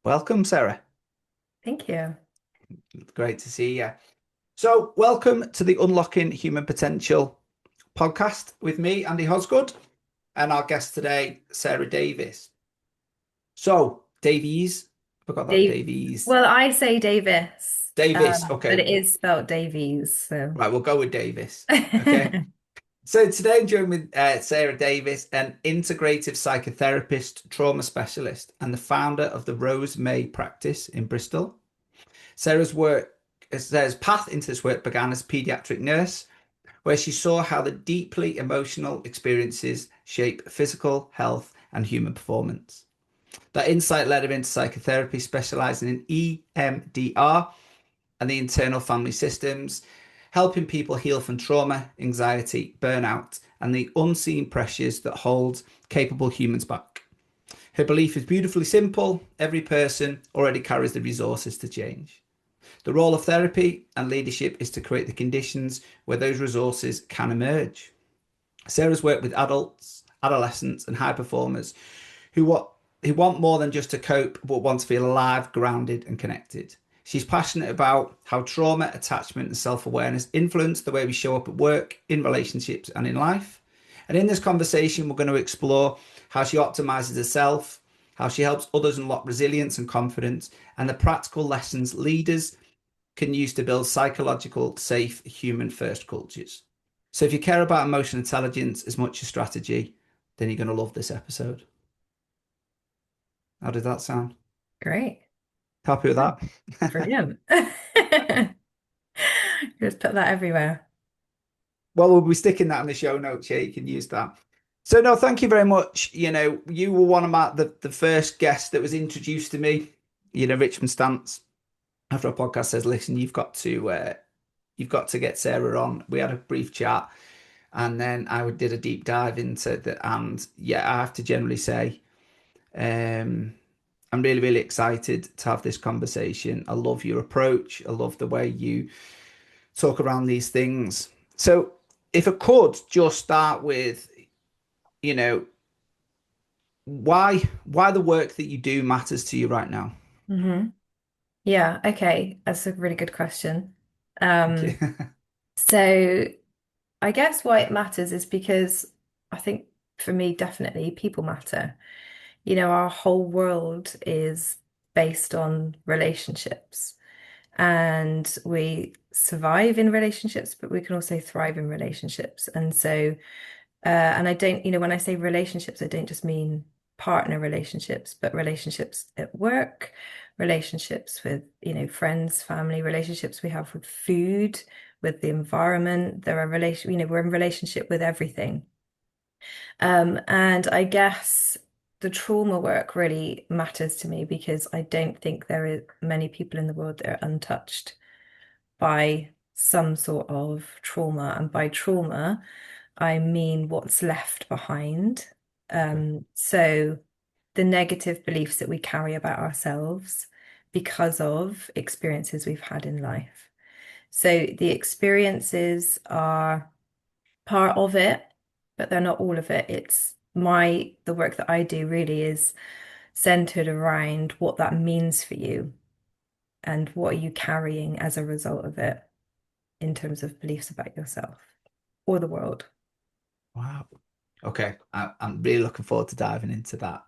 Welcome, Sarah. Thank you. Great to see you. So, welcome to the Unlocking Human Potential podcast with me, Andy Hosgood, and our guest today, Sarah Davies. So, Davies, forgot that Dave. Davies. Well, I say Davis, Davis, but okay. it is spelled Davies. So, Right, we'll go with Davis. Okay. So, today I'm joined with Sarah Davies, an integrative psychotherapist, trauma specialist, and the founder of the Rosemay Practice in Bristol. Sarah's work, Sarah's path into this work began as a pediatric nurse, where she saw how the deeply emotional experiences shape physical health and human performance. That insight led her into psychotherapy, specializing in EMDR and the internal family systems, helping people heal from trauma, anxiety, burnout, and the unseen pressures that hold capable humans back. Her belief is beautifully simple: every person already carries the resources to change. The role of therapy and leadership is to create the conditions where those resources can emerge. Sarah's worked with adults, adolescents, and high performers who want more than just to cope, but want to feel alive, grounded, and connected. She's passionate about how trauma, attachment, and self awareness influence the way we show up at work, in relationships, and in life. And in this conversation, we're going to explore how she optimizes herself, how she helps others unlock resilience and confidence, and the practical lessons leaders can use to build psychological, safe, human first cultures. So if you care about emotional intelligence as much as strategy, then you're going to love this episode. How did that sound? great. Happy with that? Brilliant. Just put that everywhere. Well, we'll be sticking that in the show notes. Yeah, you can use that. So no, thank you very much. You were one of the first guests that was introduced to me. Richmond Stance after a podcast says, "Listen, you've got to get Sarah on." We had a brief chat, and then I did a deep dive into that. And yeah, I have to generally say, um, I'm really, really excited to have this conversation. I love your approach. I love the way you talk around these things. So, if I could just start with, you know, why the work that you do matters to you right now. hmm Yeah, okay. That's a really good question. Okay. Um, so I guess why it matters is because I think for me, definitely people matter. Our whole world is based on relationships. And we survive in relationships, but we can also thrive in relationships. And I don't, when I say relationships, I don't just mean partner relationships, but relationships at work, relationships with, friends, family, relationships we have with food, with the environment. We're in relationship with everything. And I guess the trauma work really matters to me because I don't think there are many people in the world that are untouched by some sort of trauma. And by trauma, I mean what's left behind. Okay. So the negative beliefs that we carry about ourselves because of experiences we've had in life. So the experiences are part of it, but they're not all of it. The work that I do really is centered around what that means for you and what are you carrying as a result of it in terms of beliefs about yourself or the world. Wow. Okay. I'm really looking forward to diving into that.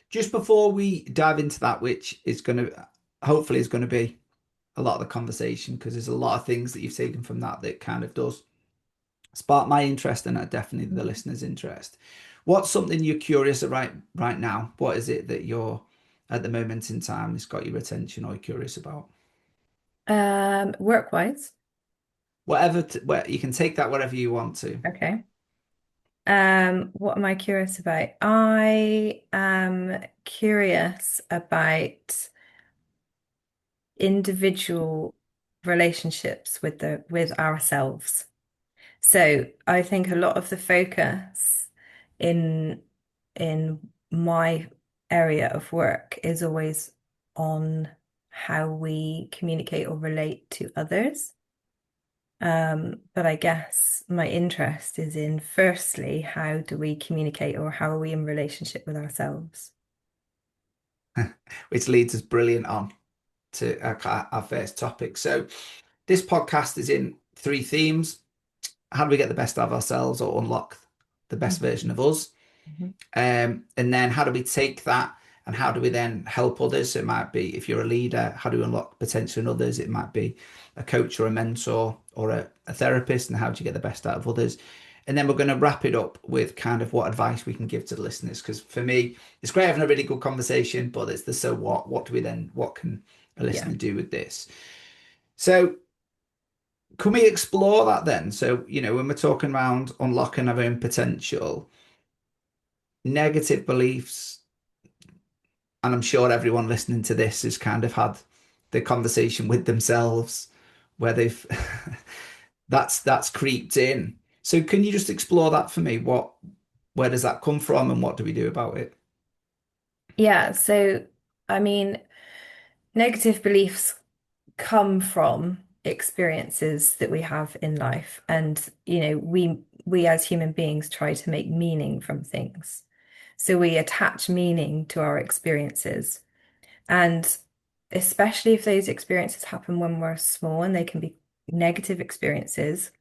Just before we dive into that, which is going to hopefully is going to be a lot of the conversation, because there's a lot of things that you've taken from that kind of does spark my interest and definitely the listeners' interest. What's something you're curious about right now? What is it that you're at the moment in time that's got your attention or you're curious about? Work-wise, Where you can take that wherever you want to. okay. What am I curious about? I am curious about individual relationships with ourselves. So I think a lot of the focus in in my area of work is always on how we communicate or relate to others. But I guess my interest is in firstly, how do we communicate or how are we in relationship with ourselves? which leads us brilliant on to our first topic. So this podcast is in three themes. How do we get the best out of ourselves or unlock the best version of us? Mhm. And then how do we take that and how do we then help others? So it might be if you're a leader, how do we unlock potential in others? It might be a coach or a mentor or a therapist, and how do you get the best out of others? And then we're going to wrap it up with kind of what advice we can give to the listeners. Because for me, it's great having a really good conversation, but it's the so what? What do we then, what can a Yeah. listener do with this? So can we explore that then? So, when we're talking around unlocking our own potential, negative beliefs, and I'm sure everyone listening to this has kind of had the conversation with themselves where they've that's creeped in. So can you just explore that for me? Where does that come from and what do we do about it? Yeah. So, I mean, negative beliefs come from experiences that we have in life. And, we as human beings try to make meaning from things. So we attach meaning to our experiences. And especially if those experiences happen when we're small and they can be negative experiences,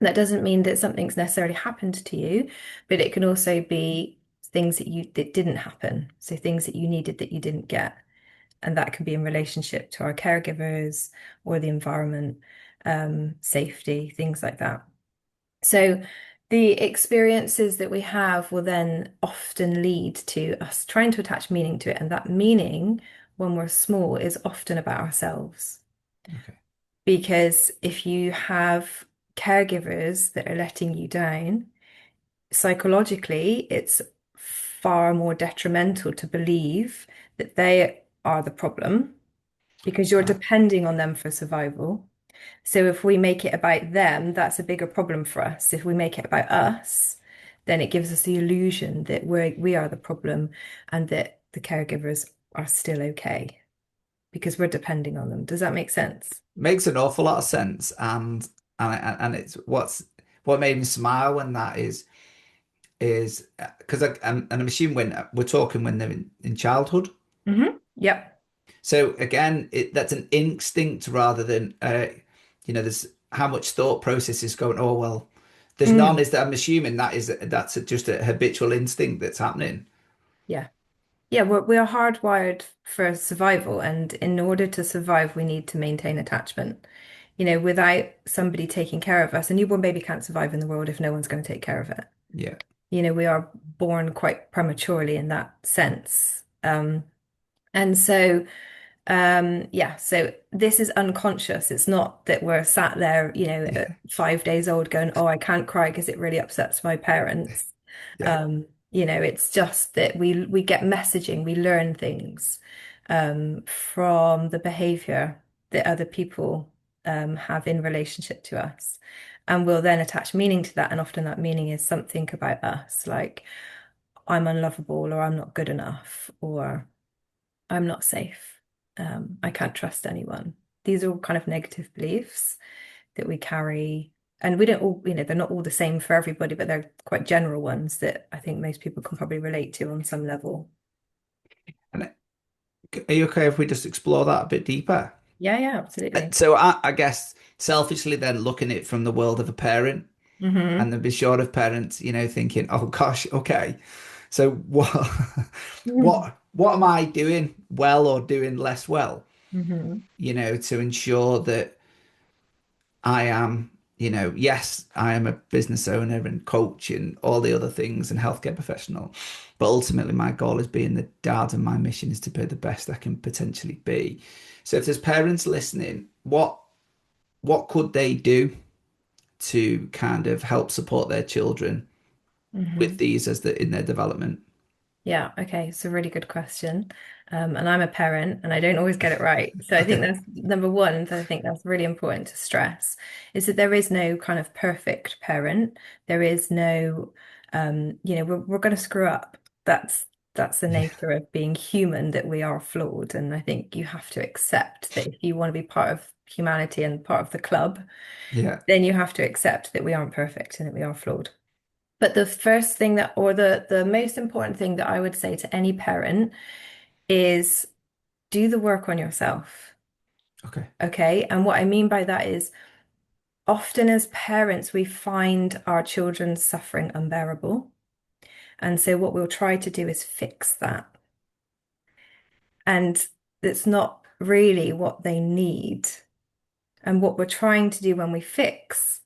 that doesn't mean that something's necessarily happened to you, but it can also be things that didn't happen. So things that you needed that you didn't get. And that can be in relationship to our caregivers or the environment, safety, things like that. So the experiences that we have will then often lead to us trying to attach meaning to it. And that meaning, when we're small, is often about ourselves. Okay. Because if you have caregivers that are letting you down, psychologically, it's far more detrimental to believe that they are the problem because you're Right. depending on them for survival. So if we make it about them, that's a bigger problem for us. If we make it about us, then it gives us the illusion that we are the problem and that the caregivers are still okay because we're depending on them. Does that make sense? Makes an awful lot of sense and it's what made me smile when that is because I'm assuming when we're talking when they're in childhood. Yep. So again, that's an instinct rather than there's how much thought process is going. Oh well, there's none. Mm. Is that I'm assuming that's just a habitual instinct that's happening. Yeah. Yeah, we are hardwired for survival, and in order to survive, we need to maintain attachment. Without somebody taking care of us, a newborn baby can't survive in the world if no one's going to take care of it. Yeah, We are born quite prematurely in that sense. And so yeah, so this is unconscious. It's not that we're sat there, at yeah, 5 days old going, oh, I can't cry because it really upsets my parents. yeah. It's just that we get messaging, we learn things from the behavior that other people have in relationship to us. And we'll then attach meaning to that. And often that meaning is something about us, like I'm unlovable or I'm not good enough or I'm not safe. I can't trust anyone. These are all kind of negative beliefs that we carry. And we don't all, they're not all the same for everybody, but they're quite general ones that I think most people can probably relate to on some level. And are you okay if we just explore that a bit deeper? Yeah, yeah, absolutely. So I guess selfishly then looking at it from the world of a parent and Hmm. the short of parents, thinking, oh gosh, okay. So what Hmm. what am I doing well or doing less well, Hmm. to ensure that I am, yes, I am a business owner and coach and all the other things and healthcare professional. But ultimately my goal is being the dad and my mission is to be the best I can potentially be. So if there's parents listening, what could they do to kind of help support their children with Hmm. these as in their development? Yeah, okay, it's a really good question. And I'm a parent and I don't always get it right. So I think that's number one, that I think that's really important to stress is that there is no kind of perfect parent. There is no we're gonna screw up. That's the Yeah, nature of being human, that we are flawed. And I think you have to accept that if you want to be part of humanity and part of the club, yeah, then you have to accept that we aren't perfect and that we are flawed. But the first thing or the most important thing that I would say to any parent is do the work on yourself. Okay. Okay. And what I mean by that is often as parents, we find our children's suffering unbearable. And so what we'll try to do is fix that. And it's not really what they need. And what we're trying to do when we fix,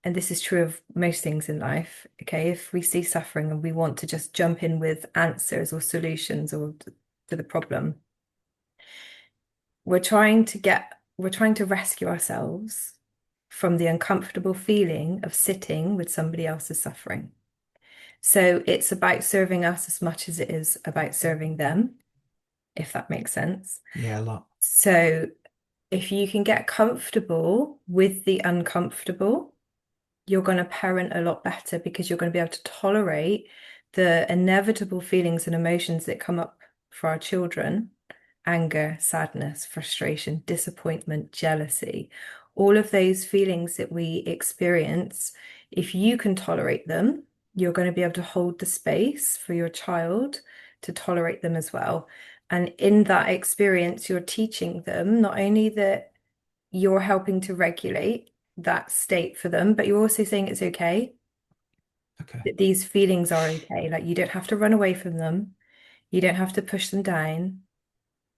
and this is true of most things in life, okay, if we see suffering and we want to just jump in with answers or solutions or to the problem, we're trying to rescue ourselves from the uncomfortable feeling of sitting with somebody else's suffering. So it's about serving us as much as it is about serving them, if that makes sense. Yeah, a lot. So if you can get comfortable with the uncomfortable, you're going to parent a lot better because you're going to be able to tolerate the inevitable feelings and emotions that come up for our children: anger, sadness, frustration, disappointment, jealousy, all of those feelings that we experience. If you can tolerate them, you're going to be able to hold the space for your child to tolerate them as well. And in that experience, you're teaching them not only that you're helping to regulate that state for them, but you're also saying it's okay, Okay. that these feelings are okay. Like you don't have to run away from them. You don't have to push them down,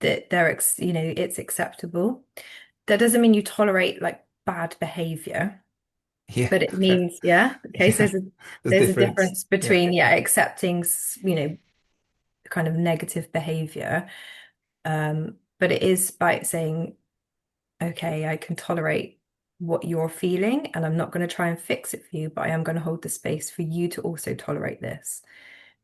that it's acceptable. That doesn't mean you tolerate like bad behavior, Yeah. but it Okay. means, yeah, okay, so Yeah. There's there's a difference. difference Yeah. between, yeah, accepting, kind of negative behavior. But it is by saying, okay, I can tolerate what you're feeling, and I'm not going to try and fix it for you, but I am going to hold the space for you to also tolerate this.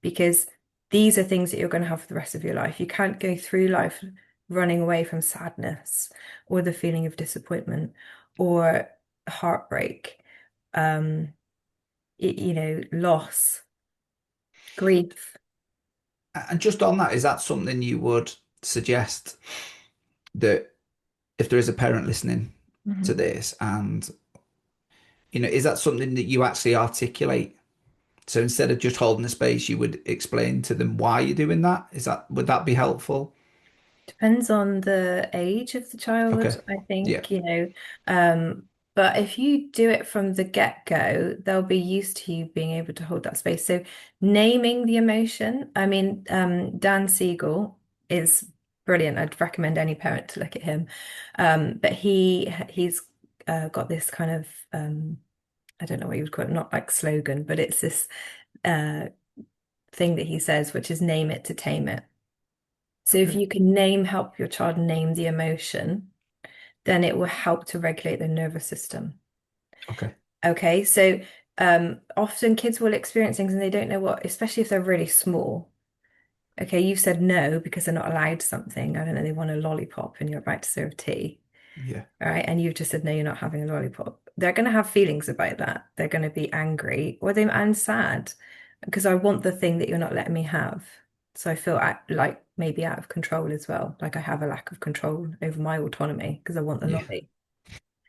Because these are things that you're going to have for the rest of your life. You can't go through life running away from sadness or the feeling of disappointment or heartbreak, um, loss, grief. And just on that, is that something you would suggest that if there is a parent listening to Mhm. this and is that something that you actually articulate? So instead of just holding the space, you would explain to them why you're doing that. Would that be helpful? Depends on the age of the child, Okay. I Yeah. think, Um, but if you do it from the get-go, they'll be used to you being able to hold that space. So naming the emotion, I mean, Dan Siegel is brilliant. I'd recommend any parent to look at him. But he's got this kind of I don't know what you would call it, not like slogan, but it's this uh thing that he says, which is name it to tame it. So if Okay. you can help your child name the emotion, then it will help to regulate the nervous system. Okay. Okay, so often kids will experience things and they don't know what, especially if they're really small. Okay, you've said no because they're not allowed something. I don't know, they want a lollipop and you're about to serve tea. Yeah. All right, and you've just said no, you're not having a lollipop. They're going to have feelings about that. They're going to be angry or they and sad because I want the thing that you're not letting me have. So I feel like maybe out of control as well. Like I have a lack of control over my autonomy because I want the Yeah. lolly.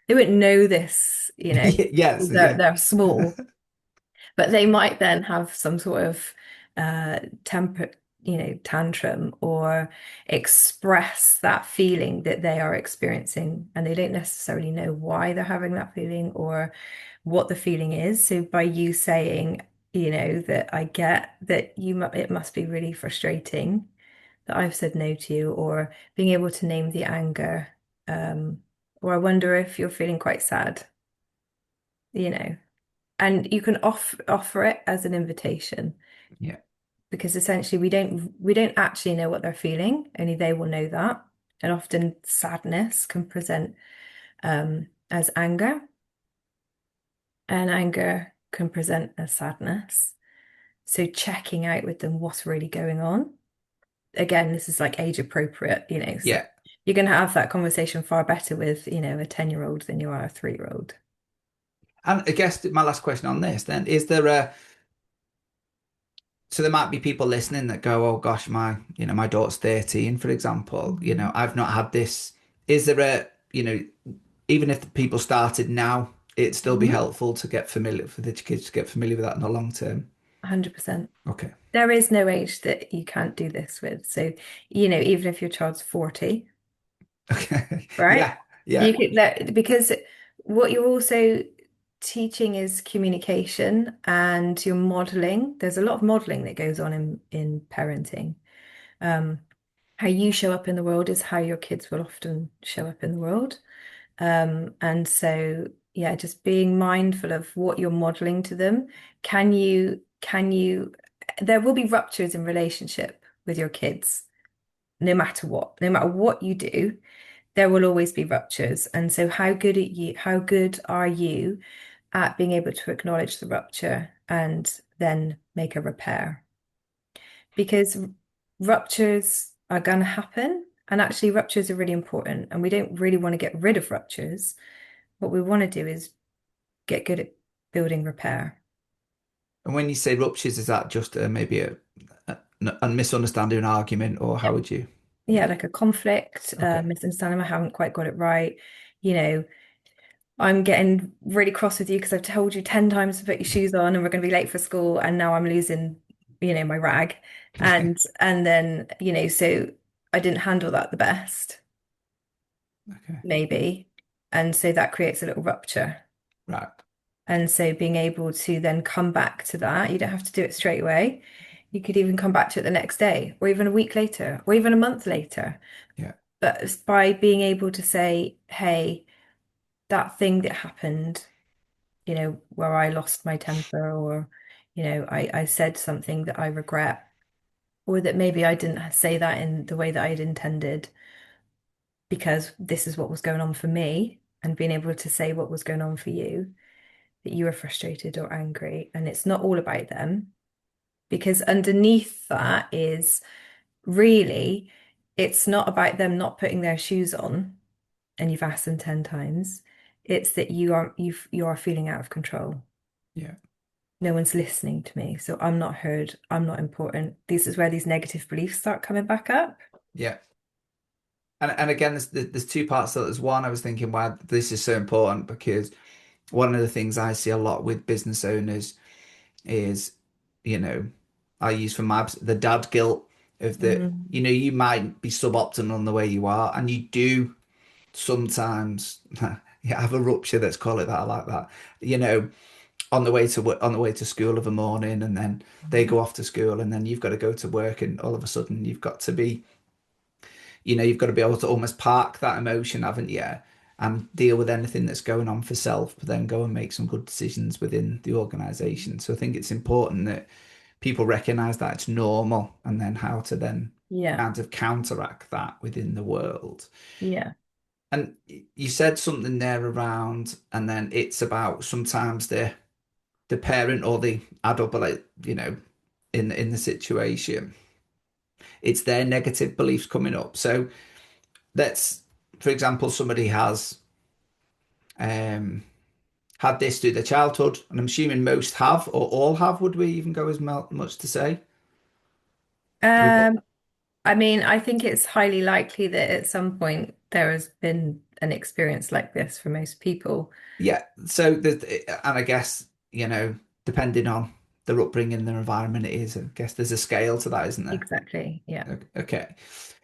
They wouldn't know this, Yes. Yeah. they're small, but they might then have some sort of temper, tantrum or express that feeling that they are experiencing, and they don't necessarily know why they're having that feeling or what the feeling is. So by you saying, that I get that it must be really frustrating that I've said no to you, or being able to name the anger, or I wonder if you're feeling quite sad, you know. And you can offer it as an invitation Yeah. because essentially we don't actually know what they're feeling, only they will know that. And often sadness can present as anger, and anger can present as sadness. So checking out with them what's really going on. Again, this is like age appropriate, so Yeah. you're going to have that conversation far better with, a 10-year-old than you are a 3-year-old. And I guess my last question on this then is so there might be people listening that go, oh gosh, my daughter's 13, for example, Mhm. I've not had this. Is there even if the people started now, it'd still be Mhm. helpful to get familiar for the kids to get familiar with that in the long term. 100%. Okay. There is no age that you can't do this with. So, even if your child's 40, Okay. right? Yeah. Yeah. You could let, because what you're also teaching is communication and you're modeling. There's a lot of modeling that goes on in parenting. Um, how you show up in the world is how your kids will often show up in the world. And so, yeah, just being mindful of what you're modeling to them. There will be ruptures in relationship with your kids, no matter what you do, there will always be ruptures. And so how good are you at being able to acknowledge the rupture and then make a repair? Because ruptures are going to happen. And actually, ruptures are really important. And we don't really want to get rid of ruptures. What we want to do is get good at building repair. And when you say ruptures, is that just maybe a misunderstanding, an argument, or how Yeah. would you? Yeah, Yeah. like a conflict, Okay. misunderstanding, I haven't quite got it right. You know, I'm getting really cross with you because I've told you 10 times to put your shoes on and we're going to be late for school and now I'm losing, my rag. And then, so I didn't handle that the best, Okay. maybe. And so that creates a little rupture. Right. And so being able to then come back to that, you don't have to do it straight away. You could even come back to it the next day, or even a week later, or even a month later. Yeah. But it's by being able to say, hey, that thing that happened, where I lost my temper, or, I said something that I regret, or that maybe I didn't say that in the way that I had intended, because this is what was going on for me, and being able to say what was going on for you, that you were frustrated or angry, and it's not all about them. Because underneath that is really, it's not about them not putting their shoes on and you've asked them 10 times. It's that you are feeling out of control. Yeah. No one's listening to me, so I'm not heard, I'm not important. This is where these negative beliefs start coming back up. Yeah. And again, there's two parts to it. There's one, I was thinking why this is so important because one of the things I see a lot with business owners is, you know, I use for my the dad guilt of that, Mm. you might be suboptimal in the way you are, and you do sometimes have a rupture, let's call it that, I like that, you know, on the way to school of a morning, and then they go off to school, and then you've got to go to work, and all of a sudden you've got to be, you've got to be able to almost park that emotion, haven't you? And deal with anything that's going on for self, but then go and make some good decisions within the organization. So I think it's important that people recognize that it's normal and then how to then Yeah, kind of counteract that within the world. yeah. And you said something there around, and then it's about sometimes the parent or the adult, but like, in the situation, it's their negative beliefs coming up. So let's, for example, somebody has um had this through their childhood, and I'm assuming most have, or all have. Would we even go as much to say? We've got, Um, I mean, I think it's highly likely that at some point there has been an experience like this for most people. yeah. So and I guess, depending on their upbringing and their environment, it is. I guess there's a scale to that, isn't there? Exactly. Yeah. Okay.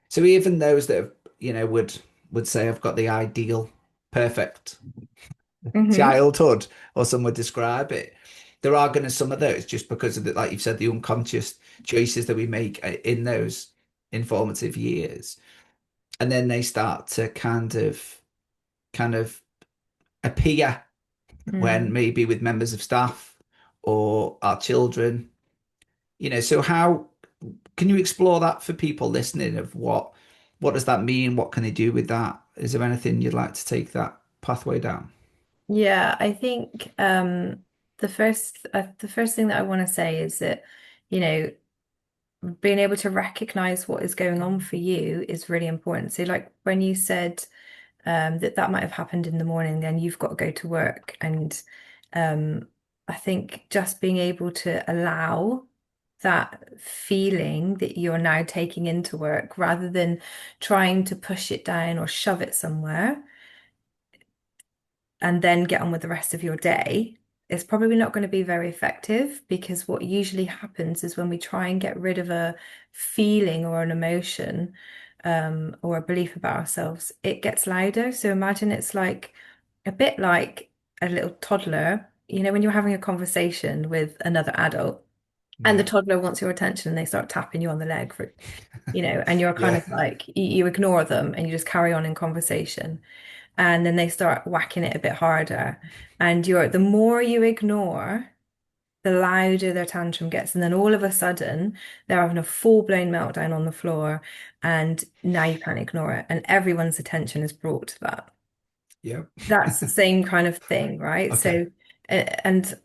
So even those that would say I've got the ideal, perfect Hmm. childhood, or some would describe it. There are going to some of those just because of the, like you've said, the unconscious choices that we make in those informative years, and then they start to kind of appear when Mm. maybe with members of staff or our children. So how can you explore that for people listening of what does that mean? What can they do with that? Is there anything you'd like to take that pathway down? Yeah, I think the first thing that I want to say is that, you know, being able to recognize what is going on for you is really important. So like when you said that might have happened in the morning, then you've got to go to work. And I think just being able to allow that feeling that you're now taking into work rather than trying to push it down or shove it somewhere and then get on with the rest of your day it's probably not going to be very effective because what usually happens is when we try and get rid of a feeling or an emotion, or a belief about ourselves, it gets louder. So imagine it's like a bit like a little toddler, when you're having a conversation with another adult and the Yeah. toddler wants your attention and they start tapping you on the leg and you're kind Yeah. of like, you ignore them and you just carry on in conversation. And then they start whacking it a bit harder. And the more you ignore, the louder their tantrum gets. And then all of a sudden, they're having a full-blown meltdown on the floor. And now you can't ignore it. And everyone's attention is brought to that. Yeah. That's the same kind of thing, right? Okay. So, and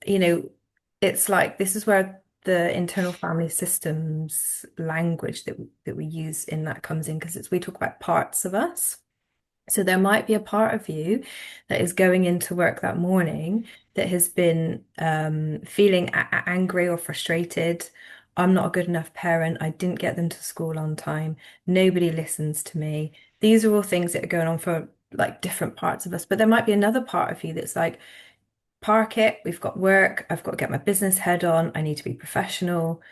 it's like this is where the internal family systems language that we use in that comes in because we talk about parts of us. So there might be a part of you that is going into work that morning that has been feeling angry or frustrated. I'm not a good enough parent. I didn't get them to school on time. Nobody listens to me. These are all things that are going on for like different parts of us. But there might be another part of you that's like, park it. We've got work. I've got to get my business head on. I need to be professional.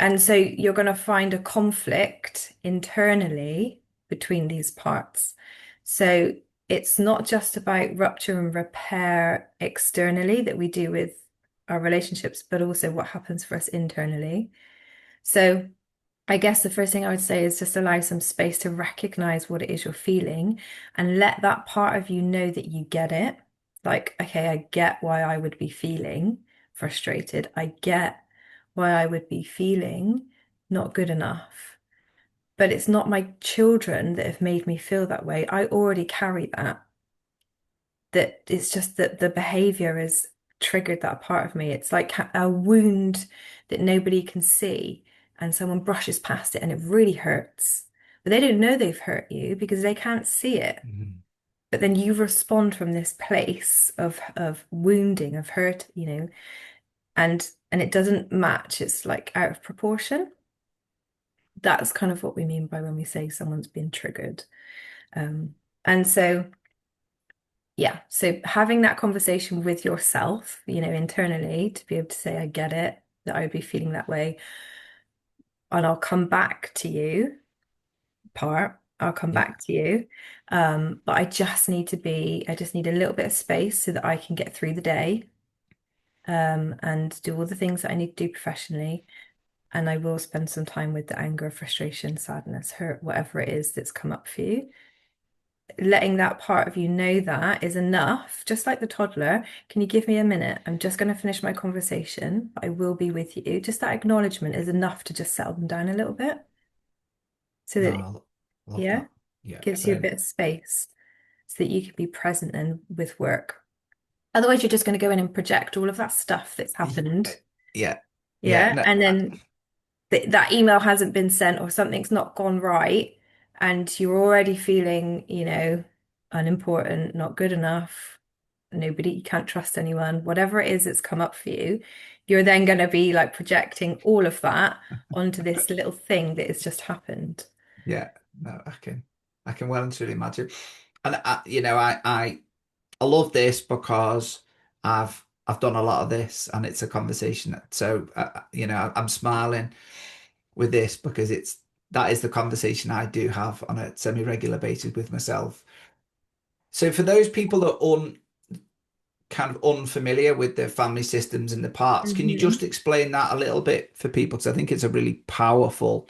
And so you're going to find a conflict internally between these parts. So it's not just about rupture and repair externally that we do with our relationships, but also what happens for us internally. So I guess the first thing I would say is just allow some space to recognize what it is you're feeling and let that part of you know that you get it. Like, okay, I get why I would be feeling frustrated. I get why I would be feeling not good enough. But it's not my children that have made me feel that way. I already carry that. That it's just that the behavior has triggered that part of me. It's like a wound that nobody can see, and someone brushes past it and it really hurts. But they don't know they've hurt you because they can't see it. Mhm. But then you respond from this place of wounding, of hurt, and it doesn't match. It's like out of proportion. That's kind of what we mean by when we say someone's been triggered. Um, and so yeah, so having that conversation with yourself, internally to be able to say, I get it, that I would be feeling that way, and I'll come back to you, I'll come Yeah. back to you. But I just need a little bit of space so that I can get through the day, and do all the things that I need to do professionally. And I will spend some time with the anger, frustration, sadness, hurt, whatever it is that's come up for you. Letting that part of you know that is enough, just like the toddler. Can you give me a minute? I'm just going to finish my conversation, but I will be with you. Just that acknowledgement is enough to just settle them down a little bit so No, that, love yeah, that. Yeah. gives you a Very. bit of space so that you can be present and with work. Otherwise, you're just going to go in and project all of that stuff that's happened. Yeah. Yeah. Yeah. No. And then that email hasn't been sent or something's not gone right, and you're already feeling, unimportant, not good enough, nobody, you can't trust anyone, whatever it is that's come up for you, you're then going to be like projecting all of that onto this little thing that has just happened. Yeah. No. I can well and truly imagine. And I love this because I've done a lot of this, and it's a conversation. So I'm smiling with this because that is the conversation I do have on a semi-regular basis with myself. So for those people that are kind of unfamiliar with the family systems and the parts, can you just Hmm. explain that a little bit for people? Because I think it's a really powerful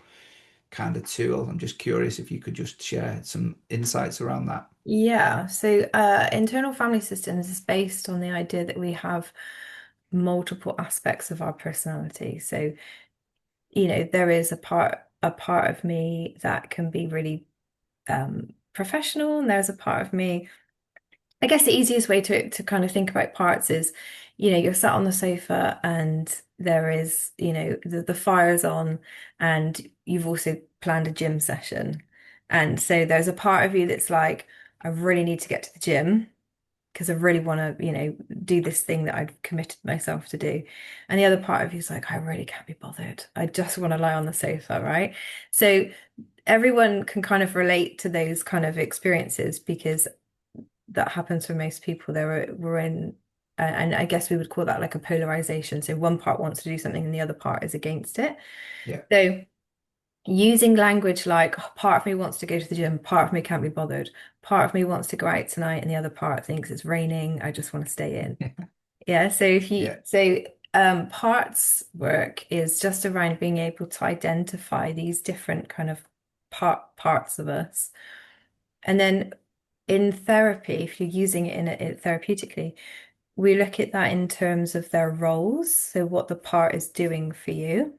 kind of tool. I'm just curious if you could just share some insights around that. Yeah, so internal family systems is based on the idea that we have multiple aspects of our personality. So, there is a part of me that can be really professional, and there's a part of me. I guess the easiest way to kind of think about parts is, you're sat on the sofa and there is, the fire's on, and you've also planned a gym session. And so there's a part of you that's like, I really need to get to the gym because I really want to, do this thing that I've committed myself to do. And the other part of you is like, I really can't be bothered. I just want to lie on the sofa, right? So everyone can kind of relate to those kind of experiences because that happens for most people. We're in And I guess we would call that like a polarization. So one part wants to do something and the other part is against it. Yeah. So using language like, "Oh, part of me wants to go to the gym, part of me can't be bothered, part of me wants to go out tonight, and the other part thinks it's raining, I just want to stay in." Yeah, so if you Yeah. so parts work is just around being able to identify these different kind of parts of us. And then in therapy, if you're using it in therapeutically, we look at that in terms of their roles, so what the part is doing for you.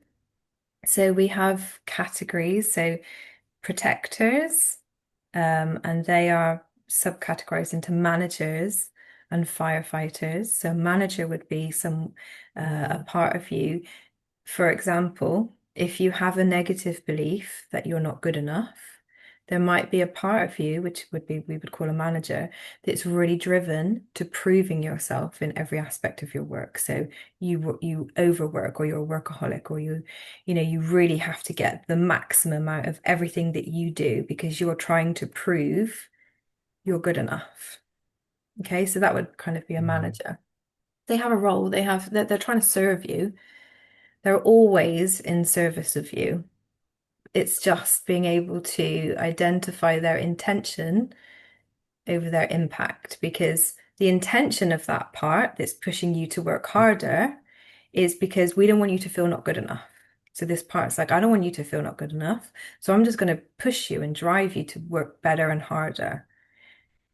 So we have categories, so protectors, and they are subcategorized into managers and firefighters. So manager would be a part of you. For example, if you have a negative belief that you're not good enough, there might be a part of you, which would be we would call a manager, that's really driven to proving yourself in every aspect of your work. So you overwork, or you're a workaholic, or you really have to get the maximum out of everything that you do because you're trying to prove you're good enough. Okay, so that would kind of be a Mm. manager. They have a role, they're trying to serve you. They're always in service of you. It's just being able to identify their intention over their impact, because the intention of that part that's pushing you to work harder is because we don't want you to feel not good enough. So this part's like, I don't want you to feel not good enough. So I'm just going to push you and drive you to work better and harder.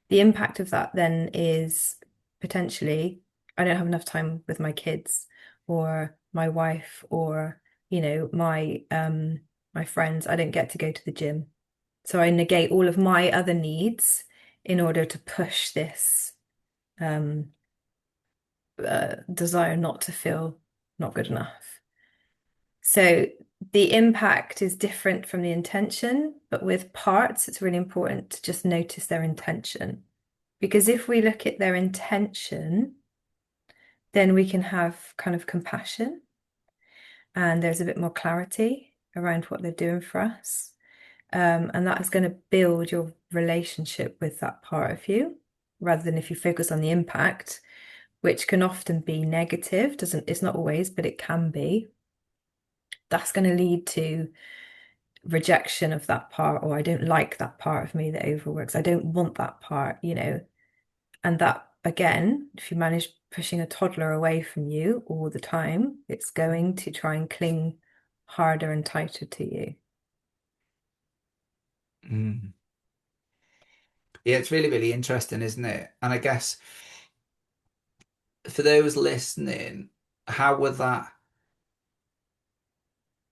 The impact of that then is potentially, I don't have enough time with my kids or my wife or, my friends. I don't get to go to the gym. So I negate all of my other needs in order to push this um desire not to feel not good enough. So the impact is different from the intention, but with parts, it's really important to just notice their intention. Because if we look at their intention, then we can have kind of compassion and there's a bit more clarity around what they're doing for us. And that is going to build your relationship with that part of you, rather than if you focus on the impact, which can often be negative, it's not always, but it can be. That's going to lead to rejection of that part, or I don't like that part of me that overworks. I don't want that part. And that, again, if you manage pushing a toddler away from you all the time, it's going to try and cling harder and tighter to you. Mm. Yeah, it's really, really interesting, isn't it? And I guess for those listening, how would that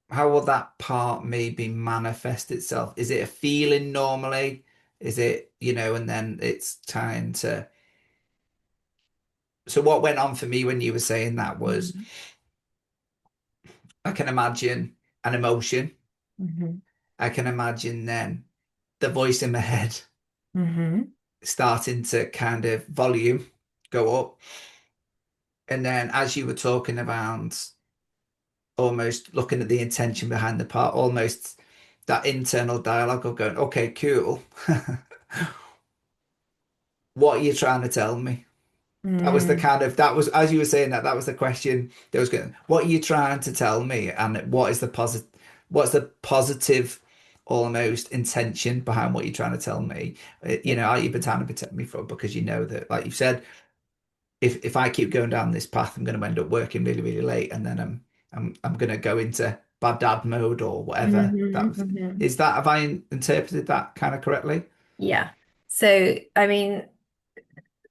how will that part maybe manifest itself? Is it a feeling normally? Is it, and then it's time to. So what went on for me when you were saying that was Mhm. I can imagine an emotion. Mhm. I can imagine then the voice in my head Mhm. starting to kind of volume go up. And then as you were talking about almost looking at the intention behind the part, almost that internal dialogue of going, okay, cool. What are you trying to tell me? Mm. That was, as you were saying that was the question that was going, what are you trying to tell me? And what's the positive almost intention behind what you're trying to tell me? Yeah. Are you trying to protect me from, because you know that, like you said, if I keep going down this path, I'm going to end up working really, really late, and then I'm going to go into bad dad mode or whatever. Mhm. Mhm. Have I interpreted that kind of correctly? Yeah. So, I mean,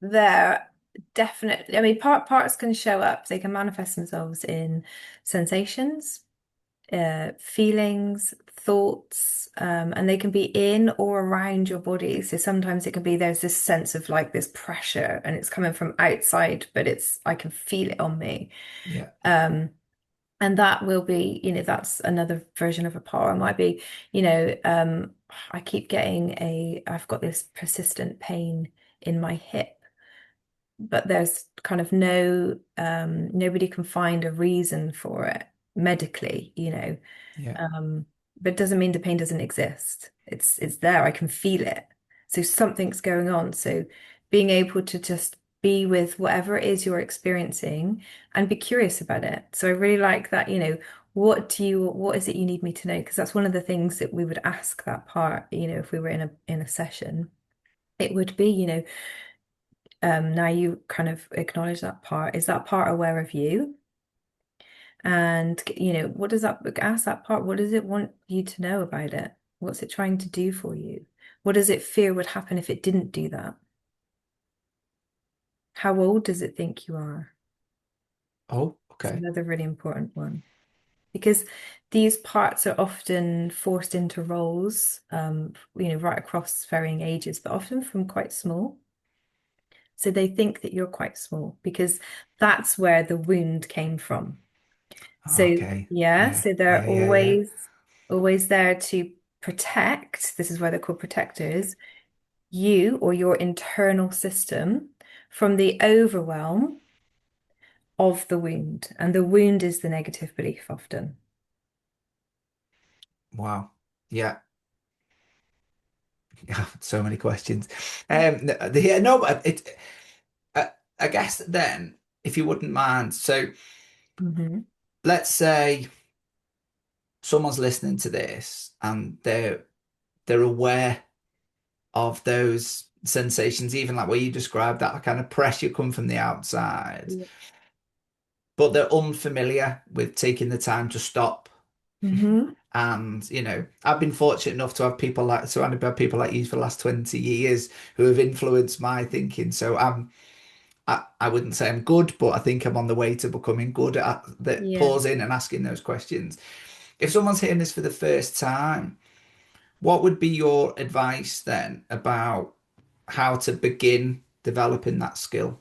there definitely, I mean, parts can show up. They can manifest themselves in sensations, feelings, thoughts, and they can be in or around your body. So sometimes it can be there's this sense of like this pressure and it's coming from outside, but I can feel it on me. Yeah, Um, and that will be, that's another version of a power. It might be, I keep I've got this persistent pain in my hip, but there's kind of nobody can find a reason for it medically. yeah, Um, but it doesn't mean the pain doesn't exist. It's there. I can feel it. So something's going on. So being able to just be with whatever it is you're experiencing and be curious about it. So I really like that, what is it you need me to know? Because that's one of the things that we would ask that part, if we were in a session. It would be, now you kind of acknowledge that part. Is that part aware of you? And, what does that ask that part? What does it want you to know about it? What's it trying to do for you? What does it fear would happen if it didn't do that? How old does it think you are? Oh, It's okay. another really important one because these parts are often forced into roles, right across varying ages, but often from quite small. So they think that you're quite small because that's where the wound came from. So Okay. yeah, Yeah. so they're Yeah. Yeah. Yeah. always there to protect. This is why they're called protectors, you or your internal system from the overwhelm of the wound. And the wound is the negative belief often. Wow. Yeah. So many questions. Yeah, no, but I guess then, if you wouldn't mind, so Hmm. let's say someone's listening to this and they're aware of those sensations, even like where you described that kind of pressure come from the outside, but they're unfamiliar with taking the time to stop. Hmm. And, I've been fortunate enough to have people like surrounded by people like you for the last 20 years who have influenced my thinking. So I wouldn't say I'm good, but I think I'm on the way to becoming good at the Yeah. pausing and asking those questions. If someone's hearing this for the first time, what would be your advice then about how to begin developing that skill?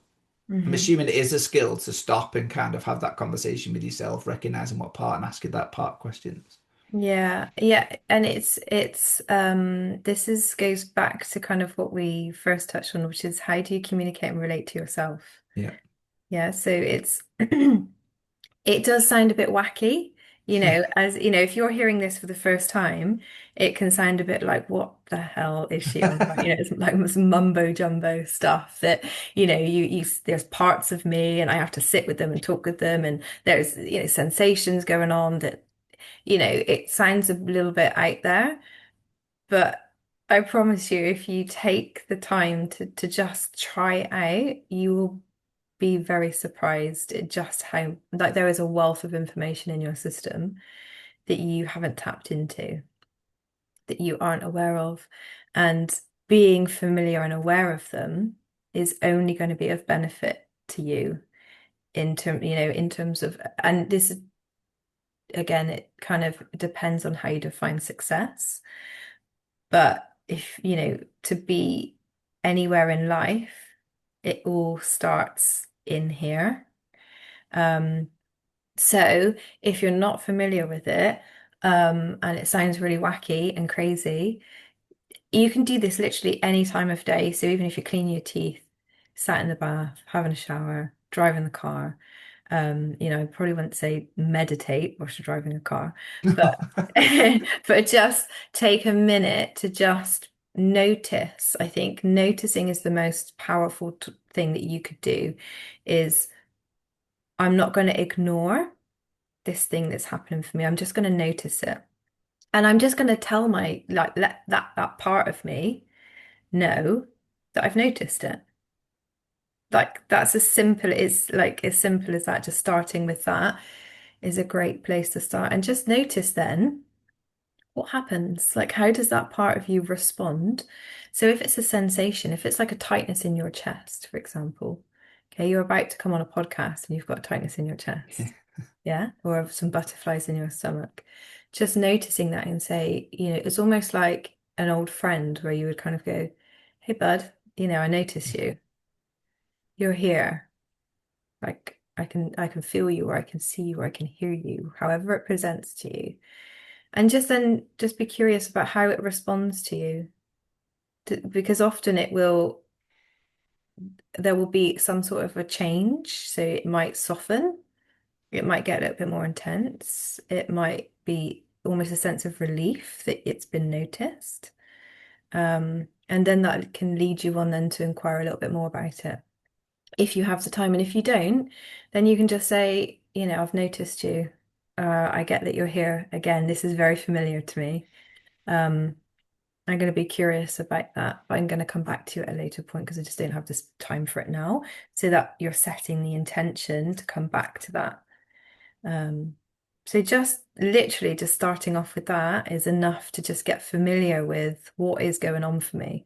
I'm Hmm. assuming it is a skill to stop and kind of have that conversation with yourself, recognizing what part and asking that part questions. Yeah, yeah, and this is goes back to kind of what we first touched on, which is how do you communicate and relate to yourself? Yeah. Yeah, so it's it does sound a bit wacky, as if you're hearing this for the first time, it can sound a bit like, what the hell is she on about? It's like this mumbo jumbo stuff that, there's parts of me and I have to sit with them and talk with them, and there's, sensations going on that, it sounds a little bit out there, but I promise you, if you take the time to just try it out, you will be very surprised at just how, like, there is a wealth of information in your system that you haven't tapped into, that you aren't aware of. And being familiar and aware of them is only going to be of benefit to you in terms of, and this is, again, it kind of depends on how you define success. But if, to be anywhere in life, it all starts in here. Um, So if you're not familiar with it, and it sounds really wacky and crazy, you can do this literally any time of day. So even if you're cleaning your teeth, sat in the bath, having a shower, driving the car, I probably wouldn't say meditate whilst you're driving a car, but but just take a minute to just notice. I think noticing is the most powerful thing that you could do, is I'm not going to ignore this thing that's happening for me. I'm just going to notice it. And I'm just going to tell let that part of me know that I've noticed it. Like that's as simple as that. Just starting with that is a great place to start. And just notice then what happens. Like, how does that part of you respond? So if it's a sensation, if it's like a tightness in your chest, for example, okay, you're about to come on a podcast and you've got tightness in your chest. Yeah, or some butterflies in your stomach. Just noticing that and say, it's almost like an old friend where you would kind of go, "Hey, bud, I notice you. You're here. Like I can feel you, or I can see you, or I can hear you, however it presents to you." And just be curious about how it responds to you. Because often there will be some sort of a change. So it might soften. It might get a little bit more intense. It might be almost a sense of relief that it's been noticed. And then that can lead you on then to inquire a little bit more about it. if you have the time. And if you don't, then you can just say, I've noticed you. I get that you're here again. This is very familiar to me. Um, I'm going to be curious about that, but I'm going to come back to you at a later point because I just don't have this time for it now. So that you're setting the intention to come back to that. Um, so just literally just starting off with that is enough to just get familiar with what is going on for me.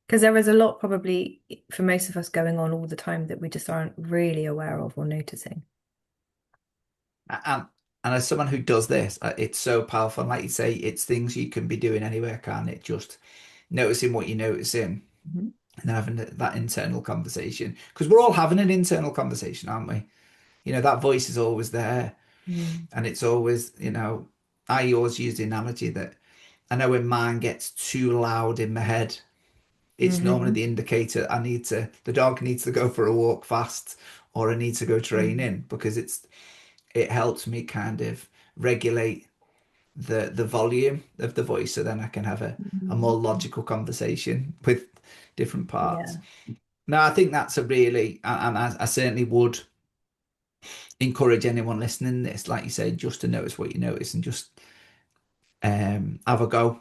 Because there is a lot probably for most of us going on all the time that we just aren't really aware of or noticing. And, and as someone who does this, it's so powerful. And like you say, it's things you can be doing anywhere, can't it? Just noticing what you're noticing Mhm. and then having that internal conversation. Because we're all having an internal conversation, aren't we? That voice is always there. Mm. And it's always, I always use the analogy that I know when mine gets too loud in my head, it's normally Hmm. the indicator the dog needs to go for a walk fast or I need to go Mm. training because it helps me kind of regulate the volume of the voice so then I can have a more Mhm. logical conversation with different parts. Yeah. Now, I think that's a really, and I certainly would encourage anyone listening to this, like you say, just to notice what you notice and just have a go.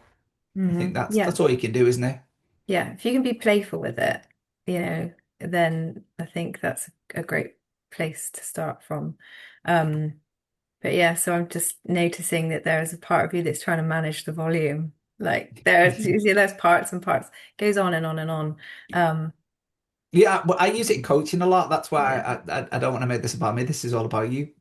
I think Yeah. that's all you can do, isn't it? Yeah. If you can be playful with it, then I think that's a great place to start from. Um, But yeah, so I'm just noticing that there is a part of you that's trying to manage the volume. Like there's parts and parts. Goes on and on and on. Um, Yeah, but I use it in coaching a lot. That's why yeah. I don't want to make this about me. This is all about you.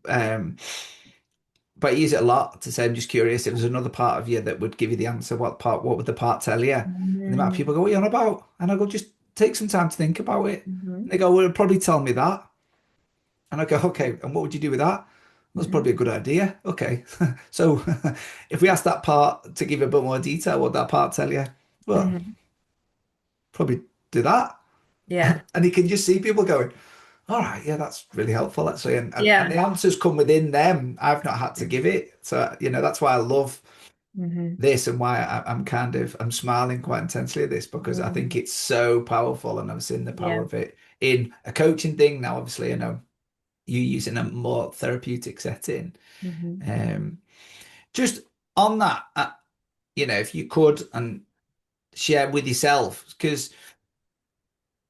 But I use it a lot to say I'm just curious. If there's another part of you that would give you the answer, what would the part tell you? And the amount of people Mm-hmm. go, "What are you on about?" And I go, "Just take some time to think about it." Hmm. And they go, "Well, it'll probably tell me that." And I go, "Okay, and what would you do with that?" That's Hmm. probably a good idea. Okay, so if we ask that part to give a bit more detail, what that part tell you? Well, Hmm. probably do that. Yeah. And you can just see people going, all right, yeah, that's really helpful actually. And Yeah. the answers come within them. I've not had to give it. So, that's why I love Hmm. this and why I'm smiling quite intensely at this because I think Hmm. it's so powerful and I've seen the power Yeah. of it in a coaching thing. Now, obviously, I know you use it in a more therapeutic setting. Hmm. Um, just on that, if you could and share with yourself,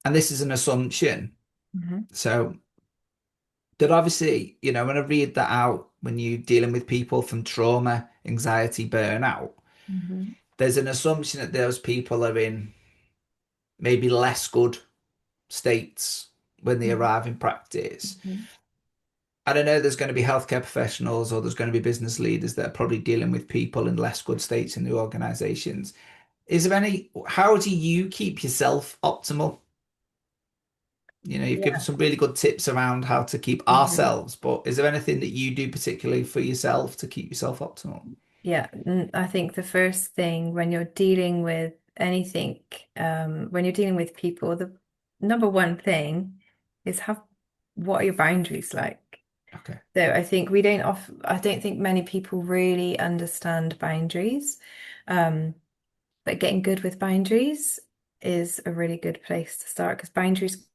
and this is an assumption. Hmm. So that obviously, when I read that out, when you're dealing with people from trauma, anxiety, burnout, Hmm. there's an assumption that those people are in maybe less good states when they arrive in practice. Hmm. And I know there's going to be healthcare professionals or there's going to be business leaders that are probably dealing with people in less good states in the organizations. How do you keep yourself optimal? You've given Yeah. some really good tips around how to keep Hmm. ourselves, but is there anything that you do particularly for yourself to keep yourself optimal? Yeah, I think the first thing when you're dealing with anything, when you're dealing with people, the number one thing is have what are your boundaries like? Okay. So I don't think many people really understand boundaries. Um, but getting good with boundaries is a really good place to start because boundaries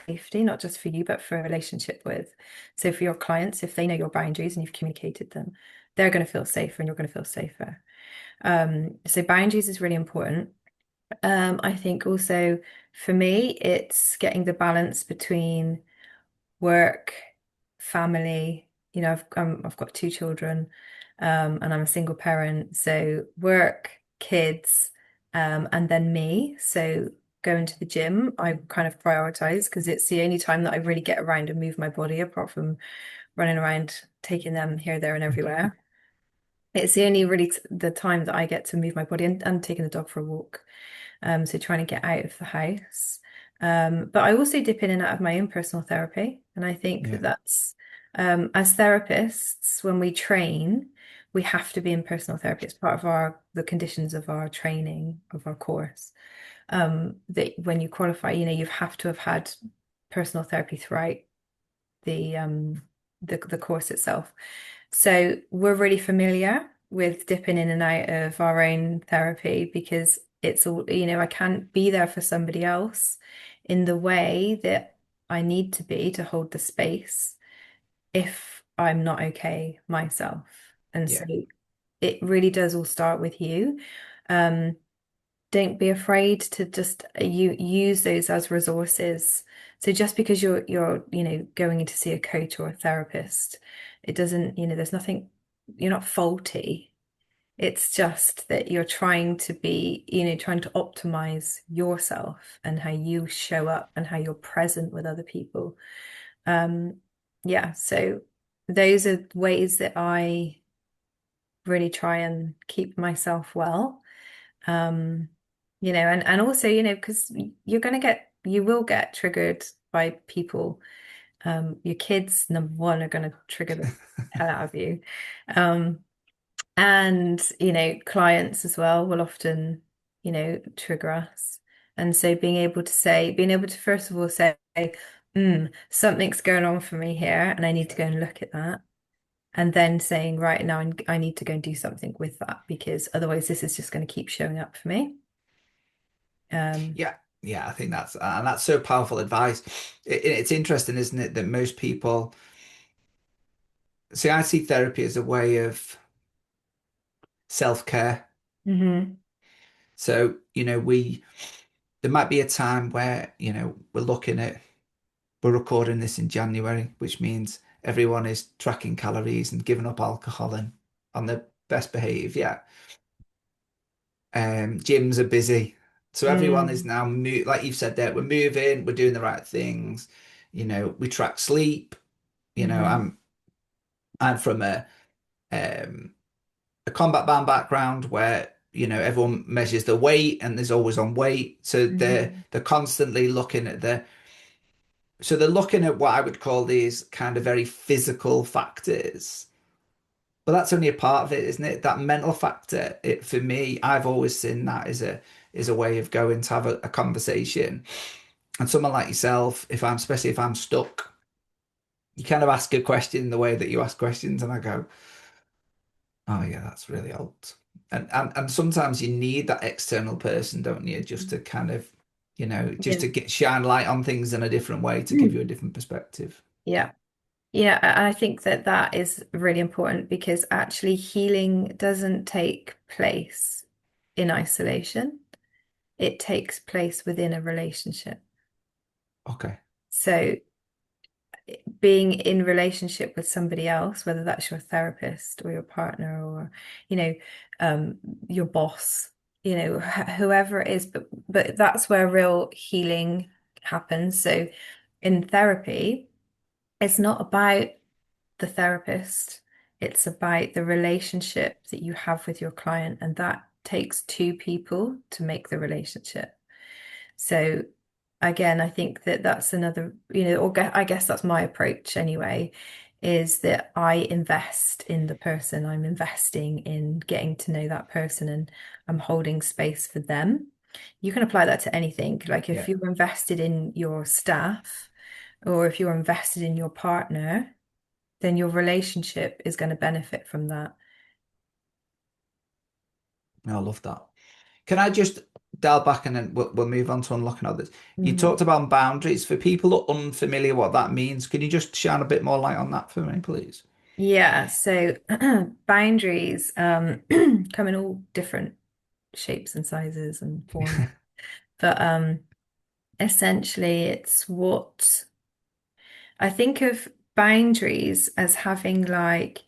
safety, not just for you, but for a relationship with. So for your clients, if they know your boundaries and you've communicated them, they're going to feel safer and you're going to feel safer. So boundaries is really important. I think also for me, it's getting the balance between work, family. I've got two children, and I'm a single parent. So work, kids, and then me. So going to the gym, I kind of prioritize because it's the only time that I really get around and move my body apart from running around, taking them here, there, and everywhere. It's the only really the time that I get to move my body and taking the dog for a walk. So trying to get out of the house. But I also dip in and out of my own personal therapy. And I think that Yeah. as therapists, when we train, we have to be in personal therapy. It's part of the conditions of our training, of our course. That when you qualify, you have to have had personal therapy throughout the um the course itself. So we're really familiar with dipping in and out of our own therapy because it's all, I can't be there for somebody else in the way that I need to be to hold the space if I'm not okay myself. And so Yeah. it really does all start with you. Um, don't be afraid to just you use those as resources. So just because you're going in to see a coach or a therapist, it doesn't, there's nothing, you're not faulty. It's just that you're trying to be, trying to optimize yourself and how you show up and how you're present with other people. Um, yeah, so those are ways that I really try and keep myself well. Um, and also, because you will get triggered by people. Your kids, number one, are going to trigger the hell out of you. Um, and, clients as well will often, trigger us. And so being able to first of all say, something's going on for me here, and I need to go and look at that. And then saying, right now, I need to go and do something with that because otherwise this is just going to keep showing up for me. Um, Yeah. Yeah, I think that's so powerful advice. It's interesting, isn't it, that most people see, I see therapy as a way of self-care. mhm, So, there might be a time where, we're recording this in January, which means everyone is tracking calories and giving up alcohol and on their best behavior. Gyms are busy. So everyone is mm, now, like you've said there, we're moving, we're doing the right things. We track sleep. You know, mhm, I'm from a combat band background where everyone measures the weight and there's always on weight. So they're mhm. they're constantly looking at they're looking at what I would call these kind of very physical factors. But that's only a part of it, isn't it? That mental factor, for me, I've always seen that as a way of going to have a conversation. And someone like yourself, especially if I'm stuck, you kind of ask a question in the way that you ask questions, and I go, oh yeah, that's really old. And sometimes you need that external person, don't you? Just to kind of, just Yeah. to get shine light on things in a different way to give you a different perspective. Yeah. Yeah, I think that that is really important because actually healing doesn't take place in isolation. It takes place within a relationship. Okay. So being in relationship with somebody else, whether that's your therapist or your partner or, you know, um, your boss, whoever it is, but that's where real healing happens. So in therapy, it's not about the therapist. It's about the relationship that you have with your client, and that takes two people to make the relationship. So again, I think that that's another, I guess that's my approach anyway, is that I invest in the person. I'm investing in getting to know that person and I'm holding space for them. You can apply that to anything. Like if Yeah. you're invested in your staff or if you're invested in your partner, then your relationship is going to benefit from that. I love that. Can I just dial back and then we'll move on to unlocking others? You Mhm. talked about boundaries. For people who are unfamiliar what that means, can you just shine a bit more light on that for me, please? Yeah, so boundaries come in all different shapes and sizes and forms. But essentially it's what I think of boundaries as having like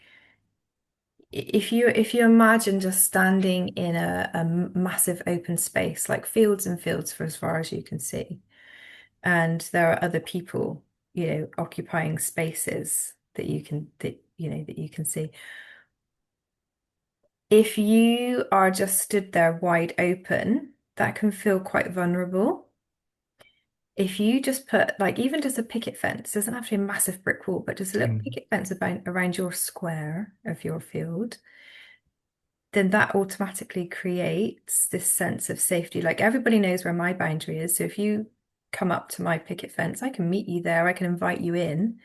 if you imagine just standing in a massive open space, like fields and fields for as far as you can see, and there are other people, occupying spaces that you can see. If you are just stood there wide open, that can feel quite vulnerable. If you just put like even just a picket fence, doesn't have to be a massive brick wall, but just a little Mm. picket fence around your square of your field, then that automatically creates this sense of safety. Like everybody knows where my boundary is. So if you come up to my picket fence, I can meet you there, I can invite you in.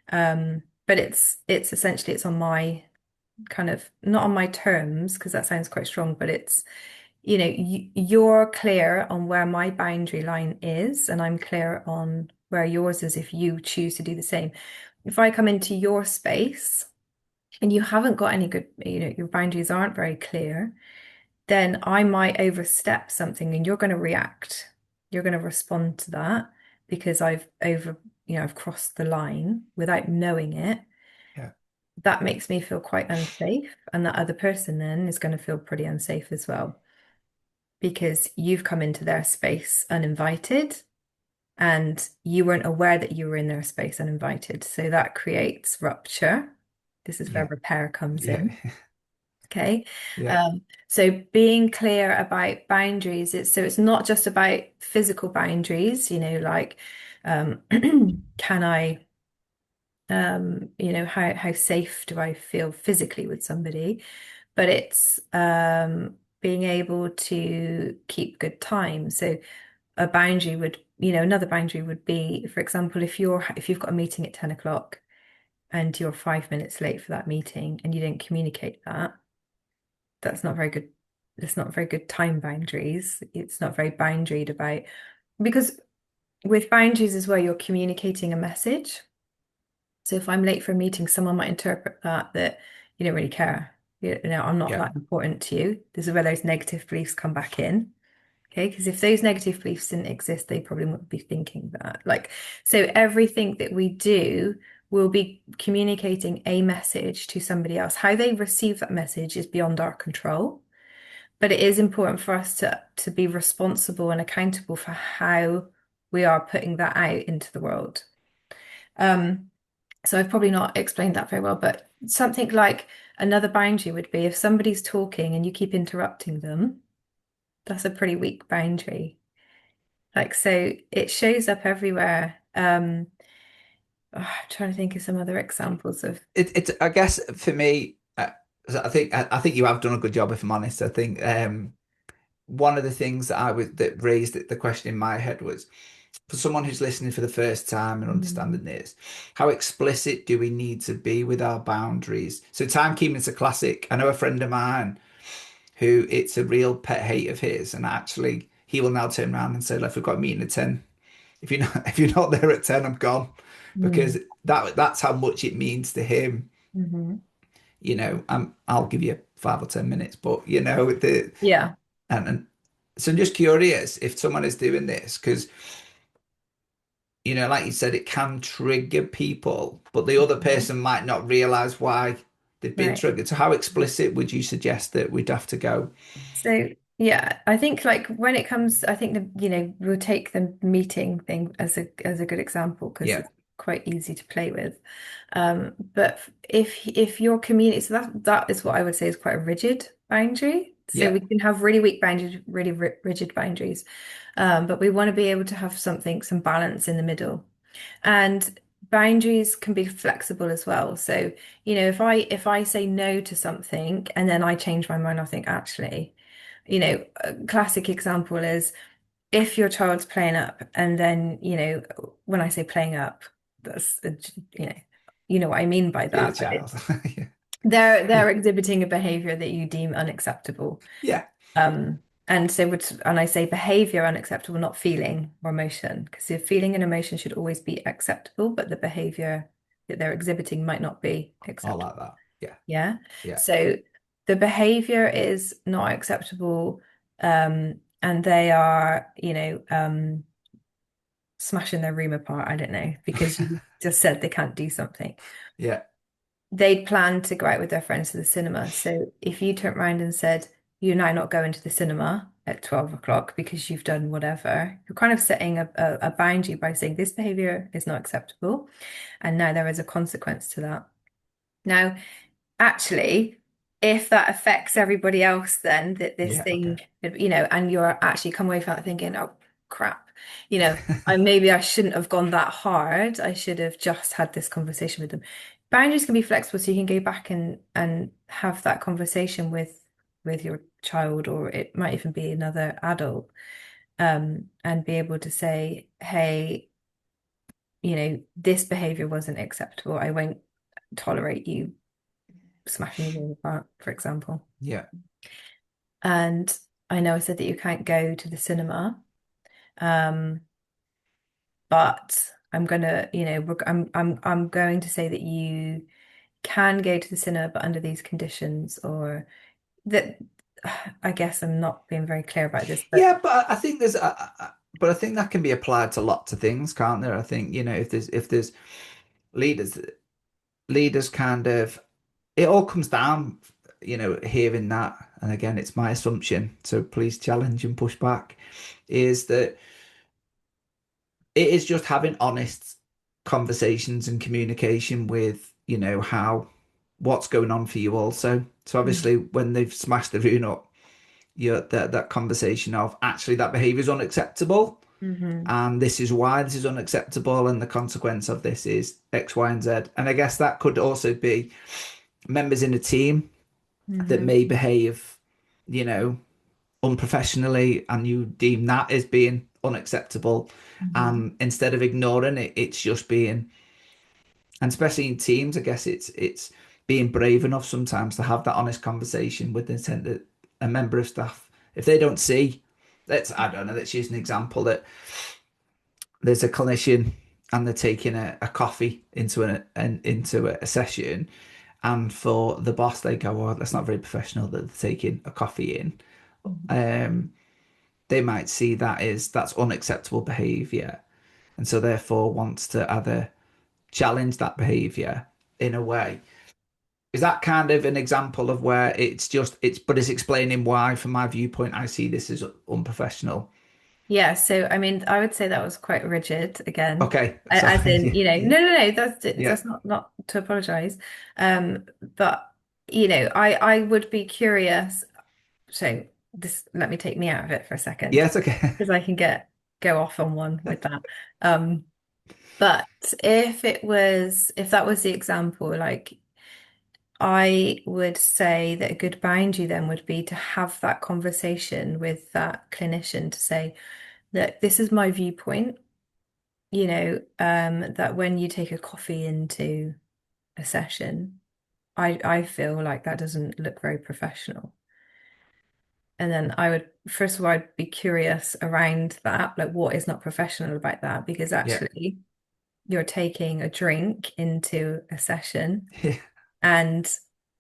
But it's essentially it's on my kind of not on my terms because that sounds quite strong, but you're clear on where my boundary line is, and I'm clear on where yours is if you choose to do the same. If I come into your space and you haven't got any good, your boundaries aren't very clear, then I might overstep something and you're going to react. You're going to respond to that because I've crossed the line without knowing it. Yeah. That makes me feel quite unsafe. And that other person then is going to feel pretty unsafe as well because you've come into their space uninvited and you weren't aware that you were in their space uninvited. So that creates rupture. This is where Yeah. repair comes Yeah. in. Okay. Yeah. Um, so being clear about boundaries, it's not just about physical boundaries, like um, can I how safe do I feel physically with somebody? But it's being able to keep good time. So a boundary would, another boundary would be, for example, if you've got a meeting at 10 o'clock and you're 5 minutes late for that meeting and you didn't communicate that, that's not very good. It's not very good time boundaries. It's not very boundaried about because with boundaries as well, you're communicating a message. So if I'm late for a meeting, someone might interpret that you don't really care. I'm not Yeah. that important to you. This is where those negative beliefs come back in. Okay, because if those negative beliefs didn't exist, they probably wouldn't be thinking that. So everything that we do will be communicating a message to somebody else. How they receive that message is beyond our control. But it is important for us to be responsible and accountable for how we are putting that out into the world. Um, so I've probably not explained that very well, but something like another boundary would be if somebody's talking and you keep interrupting them, that's a pretty weak boundary. So it shows up everywhere. I'm trying to think of some other examples of. It's I guess for me, I think you have done a good job. If I'm honest, I think one of the things that raised the question in my head was for someone who's listening for the first time and Mm, understanding this, how explicit do we need to be with our boundaries? So timekeeping is a classic. I know a friend of mine who it's a real pet hate of his, and actually he will now turn around and say, "Look, we've got a meeting at 10. If you're not there at 10, I'm gone," mm, because that's how much it means to him. mhm. I'll give you 5 or 10 minutes, but Yeah. and so I'm just curious if someone is doing this because like you said, it can trigger people, but the other Mhm. person might not realize why they've been Right. triggered. So how explicit would you suggest that we'd have to go? So yeah, I think when it comes, I think we'll take the meeting thing as a good example because Yeah, it's quite easy to play with. But if your community, so that is what I would say is quite a rigid boundary. So yeah, we can have really weak boundaries, really rigid boundaries, but we want to be able to have some balance in the middle. And boundaries can be flexible as well. So, if I say no to something and then I change my mind, I think actually, a classic example is if your child's playing up and then, when I say playing up, that's, you know, you know what I mean by being a that, but child. Yeah, they're exhibiting a behavior that you deem unacceptable. yeah, Um, and I say behavior unacceptable, not feeling or emotion, because the feeling and emotion should always be acceptable, but the behavior that they're exhibiting might not be all acceptable. like that. Yeah, Yeah. yeah, So the behavior is not acceptable, and they are, smashing their room apart. I don't know, because you just said they can't do something. yeah. They'd planned to go out with their friends to the cinema. So if you turned around and said, you're now not going to the cinema at 12 o'clock because you've done whatever, you're kind of setting a boundary by saying this behavior is not acceptable. And now there is a consequence to that. Now, actually, if that affects everybody else, then that this Yeah, okay. thing, and you're actually come away from that thinking, oh crap, maybe I shouldn't have gone that hard. I should have just had this conversation with them. Boundaries can be flexible, so you can go back and have that conversation with your child, or it might even be another adult, and be able to say, hey, this behavior wasn't acceptable. I won't tolerate you smashing the wall apart, for example. Yeah, And I know I said that you can't go to the cinema, um, but I'm gonna, I'm going to say that you can go to the cinema, but under these conditions, or that. I guess I'm not being very clear about this, but Yeah, but I think but I think that can be applied to lots of things, can't there? I think, if there's leaders, leaders kind of, it all comes down, hearing that. And again, it's my assumption. So please challenge and push back, is that it is just having honest conversations and communication with, what's going on for you also. So obviously when they've smashed the room up, that conversation of actually that behavior is unacceptable, hmm and this is why this is unacceptable, and the consequence of this is X, Y, and Z. And I guess that could also be members in a team that hmm may behave, you know, unprofessionally, and you deem that as being unacceptable. hmm And instead of ignoring it, it's just being, and especially in teams, I guess it's being brave enough sometimes to have that honest conversation with the intent that a member of staff, if they don't see, I don't know, let's use an example that there's a clinician and they're taking a coffee into into a session, and for the boss they go, oh, that's not very professional that they're taking a coffee in. um they might see that as that's unacceptable behavior, and so therefore wants to either challenge that behavior in a way. Is that kind of an example of where it's explaining why, from my viewpoint, I see this as unprofessional? Yeah, so I mean, I would say that was quite rigid again, Okay, as sorry. in, Yeah, yeah, no, yeah, that's not to apologize. But I would be curious. So this let me take me out of it for a second yeah, it's okay. because I can go off on one with that. Um, but if that was the example, like I would say that a good boundary then would be to have that conversation with that clinician to say, look, this is my viewpoint, that when you take a coffee into a session, I feel like that doesn't look very professional. And then I would, first of all, I'd be curious around that, like what is not professional about that? Because Yeah, actually you're taking a drink into a session yeah, and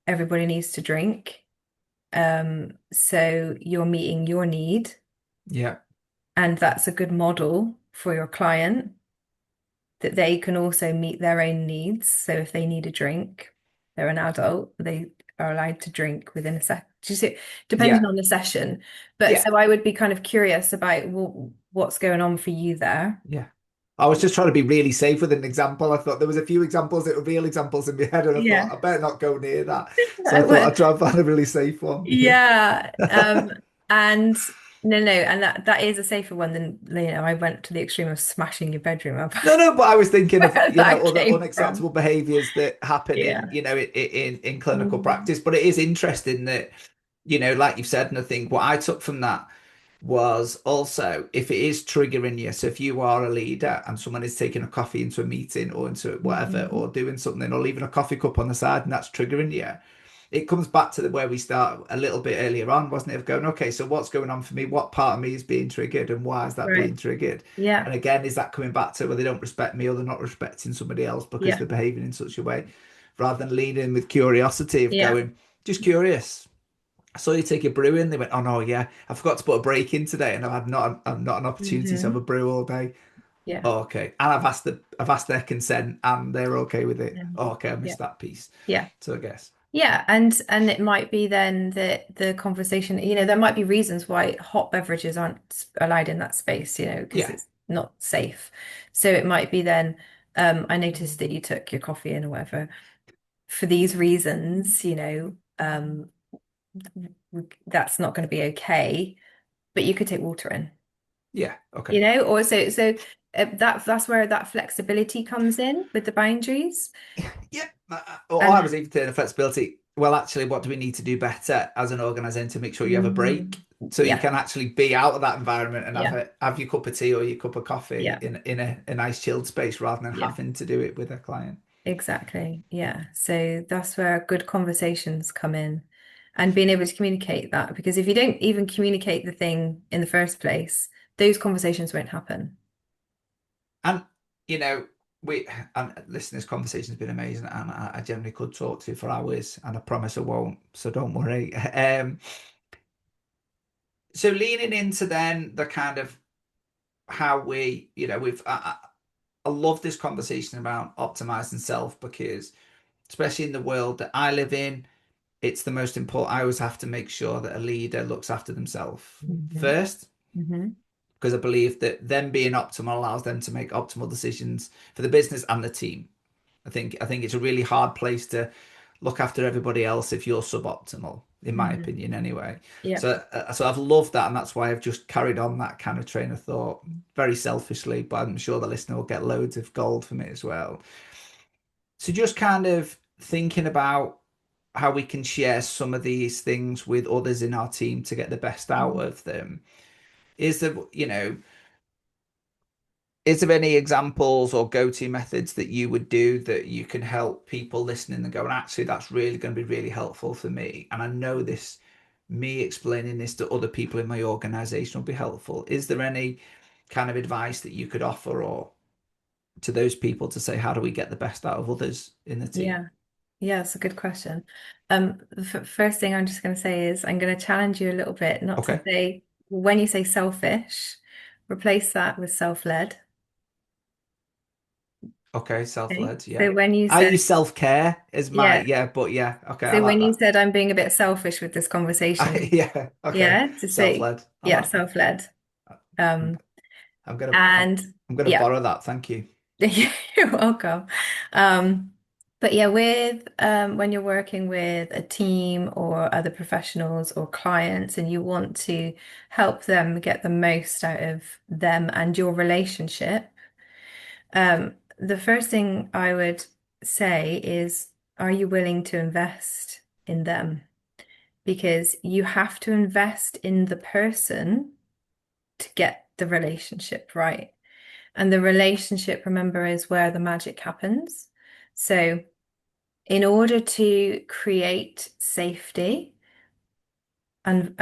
everybody needs to drink. So you're meeting your need, yeah, and that's a good model for your client that they can also meet their own needs. So if they need a drink, they're an adult, they are allowed to drink within a sec. Do you see, depending yeah, on the session. But yeah, so I would be kind of curious about what's going on for you there. yeah. I was just trying to be really safe with an example. I thought there was a few examples that were real examples in my head, and I thought Yeah. I better not go near that. So I thought I'd try and find a really safe one. Yeah. And no, and that is a safer one than, I went to the extreme of smashing your bedroom up. No, no, but I was thinking of, Where that other came from. unacceptable behaviors that happen in, Yeah. in clinical Mhm. practice. But it is interesting that, like you've said, and I think what I took from that was also, if it is triggering you, so if you are a leader and someone is taking a coffee into a meeting or into whatever, or Mhm. doing something, or leaving a coffee cup on the side, and that's triggering you, it comes back to where we start a little bit earlier on, wasn't it? Of going, okay, so what's going on for me? What part of me is being triggered, and why is that Right. being triggered? Yeah. And again, is that coming back to where they don't respect me, or they're not respecting somebody else because Yeah. they're behaving in such a way, rather than leading with curiosity of Yeah. going, just curious. I saw you take a brew in. They went, oh no, yeah, I forgot to put a break in today, and I've not an opportunity to have a hmm brew all day. Yeah. Oh, okay, and I've asked their consent, and they're okay with it. Yeah. Oh, okay, I Yeah. missed that piece. Yeah. So I guess, Yeah. And it might be then that the conversation, there might be reasons why hot beverages aren't allowed in that space, because yeah, it's not safe. So it might be then, I noticed that you took your coffee in or whatever for these reasons, that's not going to be okay, but you could take water in. yeah, okay. Or that's where that flexibility comes in with the boundaries. Yeah. Or I And was even saying the flexibility. Well, actually, what do we need to do better as an organisation to make sure you have a break, Mhm. so you Yeah, can actually be out of that environment and yeah, have your cup of tea or your cup of coffee yeah, in a nice chilled space, rather than yeah, having to do it with a client. exactly. Yeah. So that's where good conversations come in. and being able to communicate that. Because if you don't even communicate the thing in the first place, those conversations won't happen. And you know, we and listen, this conversation's been amazing, and I generally could talk to you for hours, and I promise I won't. So don't worry. So leaning into then the kind of how we, I love this conversation about optimizing self because, especially in the world that I live in, it's the most important. I always have to make sure that a leader looks after themselves Hmm. first Hmm. because I believe that them being optimal allows them to make optimal decisions for the business and the team. I think it's a really hard place to look after everybody else if you're suboptimal, in my Hmm. opinion, anyway. Yeah. So I've loved that, and that's why I've just carried on that kind of train of thought, very selfishly, but I'm sure the listener will get loads of gold from it as well. So just kind of thinking about how we can share some of these things with others in our team to get the best out Mhm. of them. Is there, is there any examples or go-to methods that you would do that you can help people listening and going, actually, that's really going to be really helpful for me? And I know this, me explaining this to other people in my organization will be helpful. Is there any kind of advice that you could offer or to those people to say, how do we get the best out of others in the team? Yeah. Yeah, it's a good question. The first thing I'm just going to say is I'm going to challenge you a little bit, not to Okay. say when you say selfish, replace that with self-led. Okay. Okay. Self-led. Yeah. So when you I said, use self-care as my, yeah, yeah, but yeah. Okay. I so like when you that. said I'm being a bit selfish with this conversation, Yeah. Okay. yeah, to say, Self-led. I yeah, like that. self-led. I'm, Um, I'm gonna and I'm gonna yeah, borrow that. Thank you. you're welcome. But yeah, with when you're working with a team or other professionals or clients and you want to help them get the most out of them and your relationship, the first thing I would say is, are you willing to invest in them? Because you have to invest in the person to get the relationship right. And the relationship, remember, is where the magic happens. So, in order to create safety, and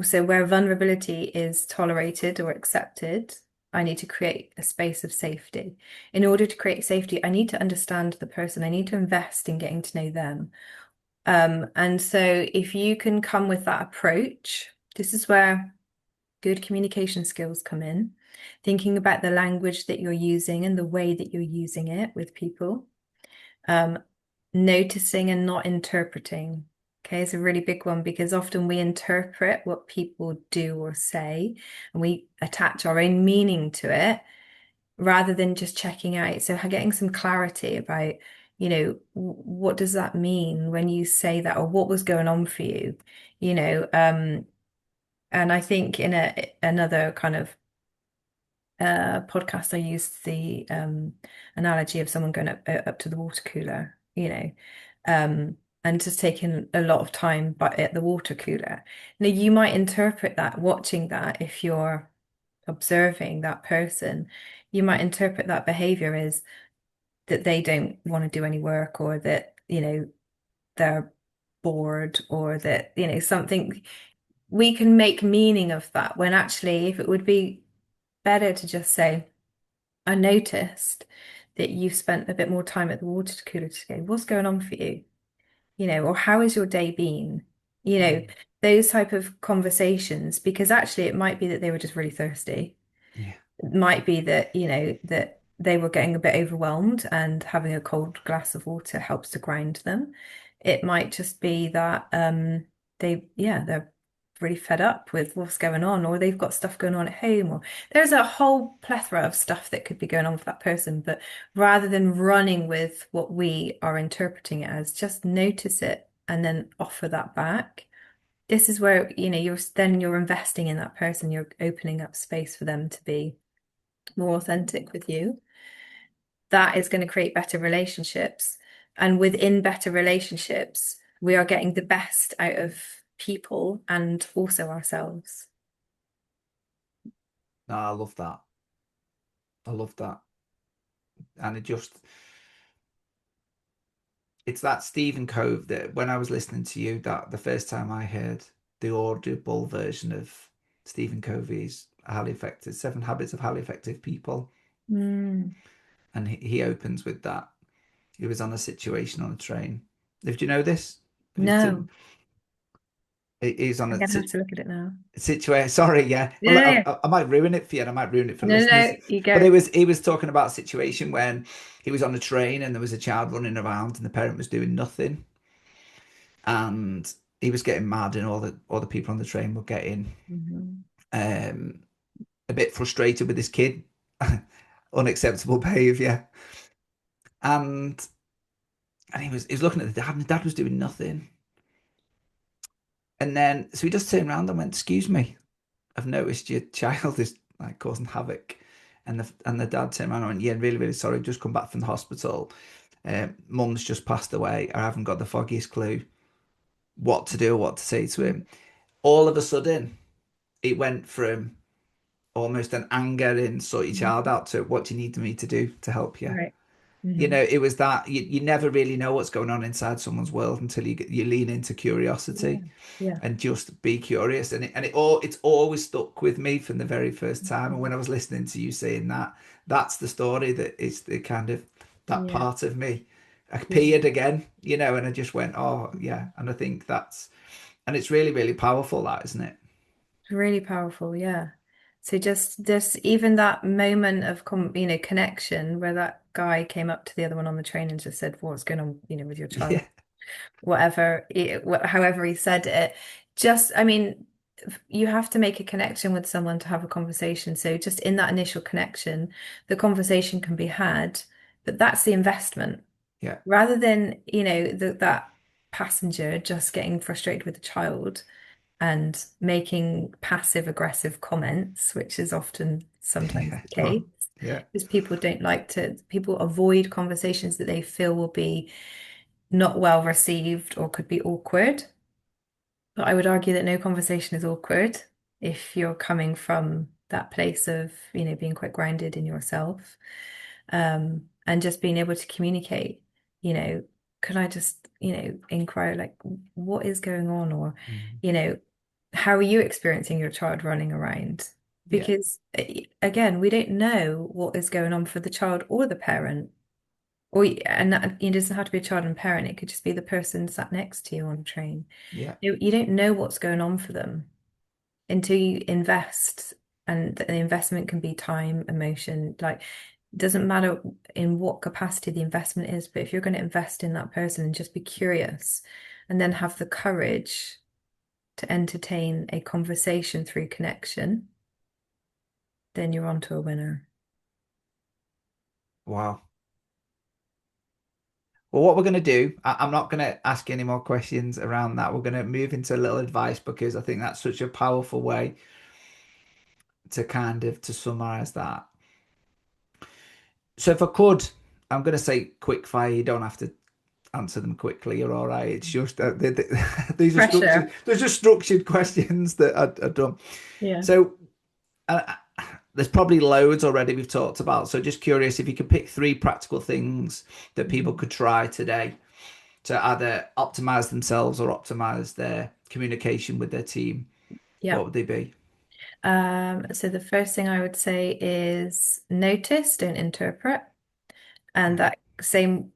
so where vulnerability is tolerated or accepted, I need to create a space of safety. In order to create safety, I need to understand the person. I need to invest in getting to know them. And so if you can come with that approach, this is where good communication skills come in. Thinking about the language that you're using and the way that you're using it with people. Um, Noticing and not interpreting. Okay, is a really big one because often we interpret what people do or say and we attach our own meaning to it rather than just checking out. So getting some clarity about, what does that mean when you say that or what was going on for you? You know, um, and I think in another kind of podcast, I used the analogy of someone going up to the water cooler, and just taking a lot of time but at the water cooler. Now, you might interpret that, watching that, if you're observing that person, you might interpret that behavior as that they don't want to do any work or that, they're bored or that, something we can make meaning of that when actually, if it would be better to just say, I noticed that you've spent a bit more time at the water cooler today. What's going on for you? Or how has your day been? You know, Mm. those type of conversations, because actually it might be that they were just really thirsty. Yeah. It might be that, that they were getting a bit overwhelmed and having a cold glass of water helps to ground them. It might just be that they're really fed up with what's going on, or they've got stuff going on at home, or there's a whole plethora of stuff that could be going on for that person. But rather than running with what we are interpreting it as, just notice it and then offer that back. This is where, you're investing in that person, you're opening up space for them to be more authentic with you. That is going to create better relationships. And within better relationships, we are getting the best out of people and also ourselves. No, I love that. I love that. And it just, it's that Stephen Cove that when I was listening to you, that the first time I heard the audible version of Stephen Covey's highly effective 7 Habits of Highly Effective People, Mm. and he opens with that. He was on a situation on a train. Did you know this? Have you No, he's on I'm a gonna have to look at it now. situation. Sorry, yeah. No, Well, no, no, I might ruin it for you, and I might ruin it for no, no, listeners. no, you But go. he was talking about a situation when he was on a train and there was a child running around and the parent was doing nothing, and he was getting mad, and all the people on the train were getting Mhm. um, a bit frustrated with this kid, unacceptable behaviour, and he was looking at the dad, and the dad was doing nothing, and then so he just turned around and went, "Excuse me, I've noticed your child is like causing havoc." And the dad turned around and went, "Yeah, really, really sorry. Just come back from the hospital. Mum's just passed away. I haven't got the foggiest clue what to do or what to say to him." All of a sudden, it went from almost an anger in sort your child Mhm. out to, "What do you need me to do to help you?" Right. You Hmm. know, it was that you never really know what's going on inside someone's world until you lean into Yeah. curiosity Yeah. and just be curious. And it's always stuck with me from the very first time. And when Mhm. I was listening to you saying that, that's the story that is the kind of that Yeah. part of me Yeah. appeared again, you know, and I just went, oh yeah. Mhm. And I think and it's really, really powerful, that, isn't it? Really powerful, yeah. So just even that moment of connection where that guy came up to the other one on the train and just said, "What's going on, with your child?" Yeah. Whatever, however he said it. Just, I mean, you have to make a connection with someone to have a conversation. So just in that initial connection, the conversation can be had, but that's the investment. Yeah. Rather than, that passenger just getting frustrated with the child and making passive aggressive comments, which is often sometimes Yeah. the Oh, case, yeah. because people avoid conversations that they feel will be not well received or could be awkward. But I would argue that no conversation is awkward if you're coming from that place of, being quite grounded in yourself, and just being able to communicate, you know, could I just, inquire like what is going on, or, Mm. you know, how are you experiencing your child running around? Yeah. Because again, we don't know what is going on for the child or the parent. And that, it doesn't have to be a child and parent. It could just be the person sat next to you on a train. Yeah. You don't know what's going on for them until you invest, and the investment can be time, emotion, like it doesn't matter in what capacity the investment is, but if you're going to invest in that person and just be curious and then have the courage to entertain a conversation through connection, then you're on to a winner. Wow. Well, what we're going to do, I'm not going to ask any more questions around that. We're going to move into a little advice because I think that's such a powerful way to kind of to summarize that. So if I could, I'm going to say quick fire. You don't have to answer them quickly. You're all right. It's just these are structured. Pressure. There's just structured questions that are done. Yeah. So there's probably loads already we've talked about. So just curious if you could pick 3 practical things that people Mhm. could try today to either optimize themselves or optimize their communication with their team, Yeah. what would they be? So the first thing I would say is notice, don't interpret. And Yeah, that same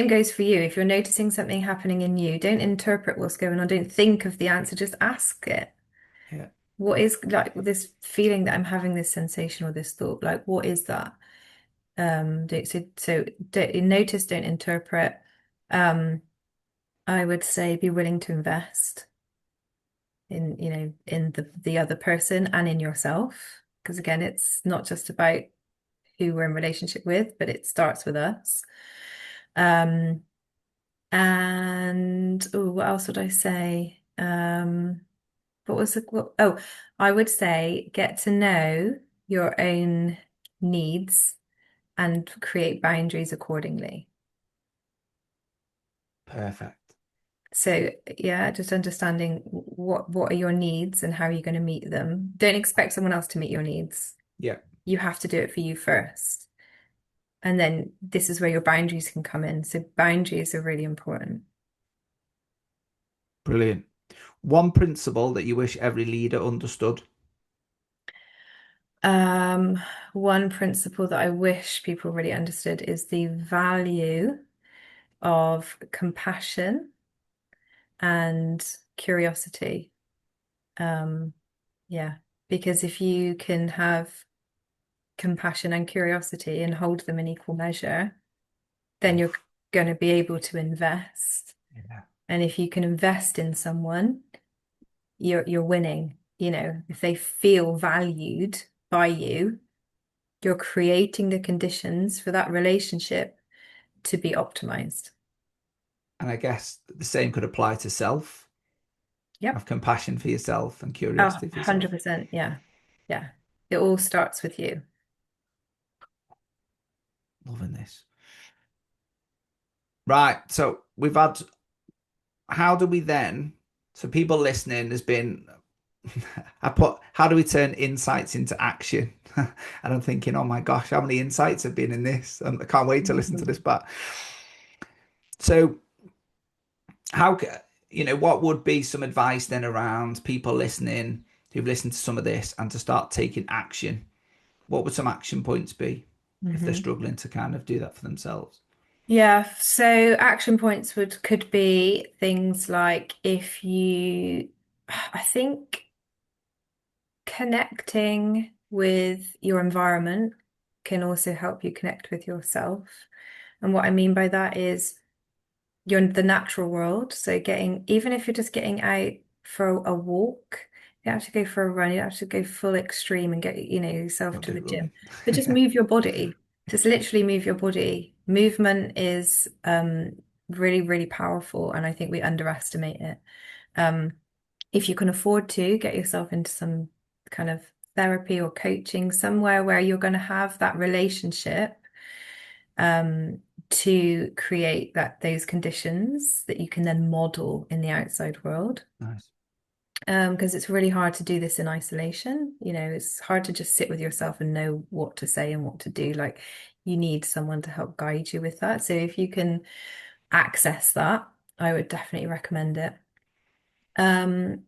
goes for you. If you're noticing something happening in you, don't interpret what's going on. Don't think of the answer, just ask it. yeah, What is like this feeling that I'm having, this sensation or this thought? Like, what is that? Don't notice, don't interpret. Um, I would say be willing to invest in, in the other person and in yourself. Because again, it's not just about who we're in relationship with, but it starts with us. Um, And oh, what else would I say? What was oh, I would say get to know your own needs and create boundaries accordingly. perfect. So yeah, just understanding what are your needs and how are you going to meet them. Don't expect someone else to meet your needs. Yeah, You have to do it for you first. And then this is where your boundaries can come in. So boundaries are really important. Brilliant. One principle that you wish every leader understood. Um, One principle that I wish people really understood is the value of compassion and curiosity. Um, yeah, because if you can have compassion and curiosity and hold them in equal measure, then you're Oof. going to be able to invest. Yeah. And if you can invest in someone, you're winning. You know, if they feel valued by you, you're creating the conditions for that relationship to be optimized. And I guess the same could apply to self. Yep. Have compassion for yourself and Oh, curiosity for yourself. 100%. Yeah. Yeah. It all starts with you. Loving this. Right. So we've had, how do we then, so people listening has been, I put, how do we turn insights into action? And I'm thinking, oh my gosh, how many insights have been in this? And I can't wait to listen to this Mhm. back. So how, what would be some advice then around people listening who've listened to some of this and to start taking action? What would some action points be if they're Mhm. struggling to kind of do that for themselves? Yeah, so action points would could be things like if you, I think connecting with your environment can also help you connect with yourself. And what I mean by that is you're in the natural world. So getting, even if you're just getting out for a walk, you have to go for a run, you have to go full extreme and get, yourself Don't to do the gym. running. But just move your body. Just literally move your body. Movement is really, really powerful, and I think we underestimate it. Um, if you can afford to, get yourself into some kind of therapy or coaching somewhere where you're going to have that relationship um, to create those conditions that you can then model in the outside world. Nice. Because it's really hard to do this in isolation. You know, it's hard to just sit with yourself and know what to say and what to do. Like you need someone to help guide you with that. So if you can access that, I would definitely recommend it. Um,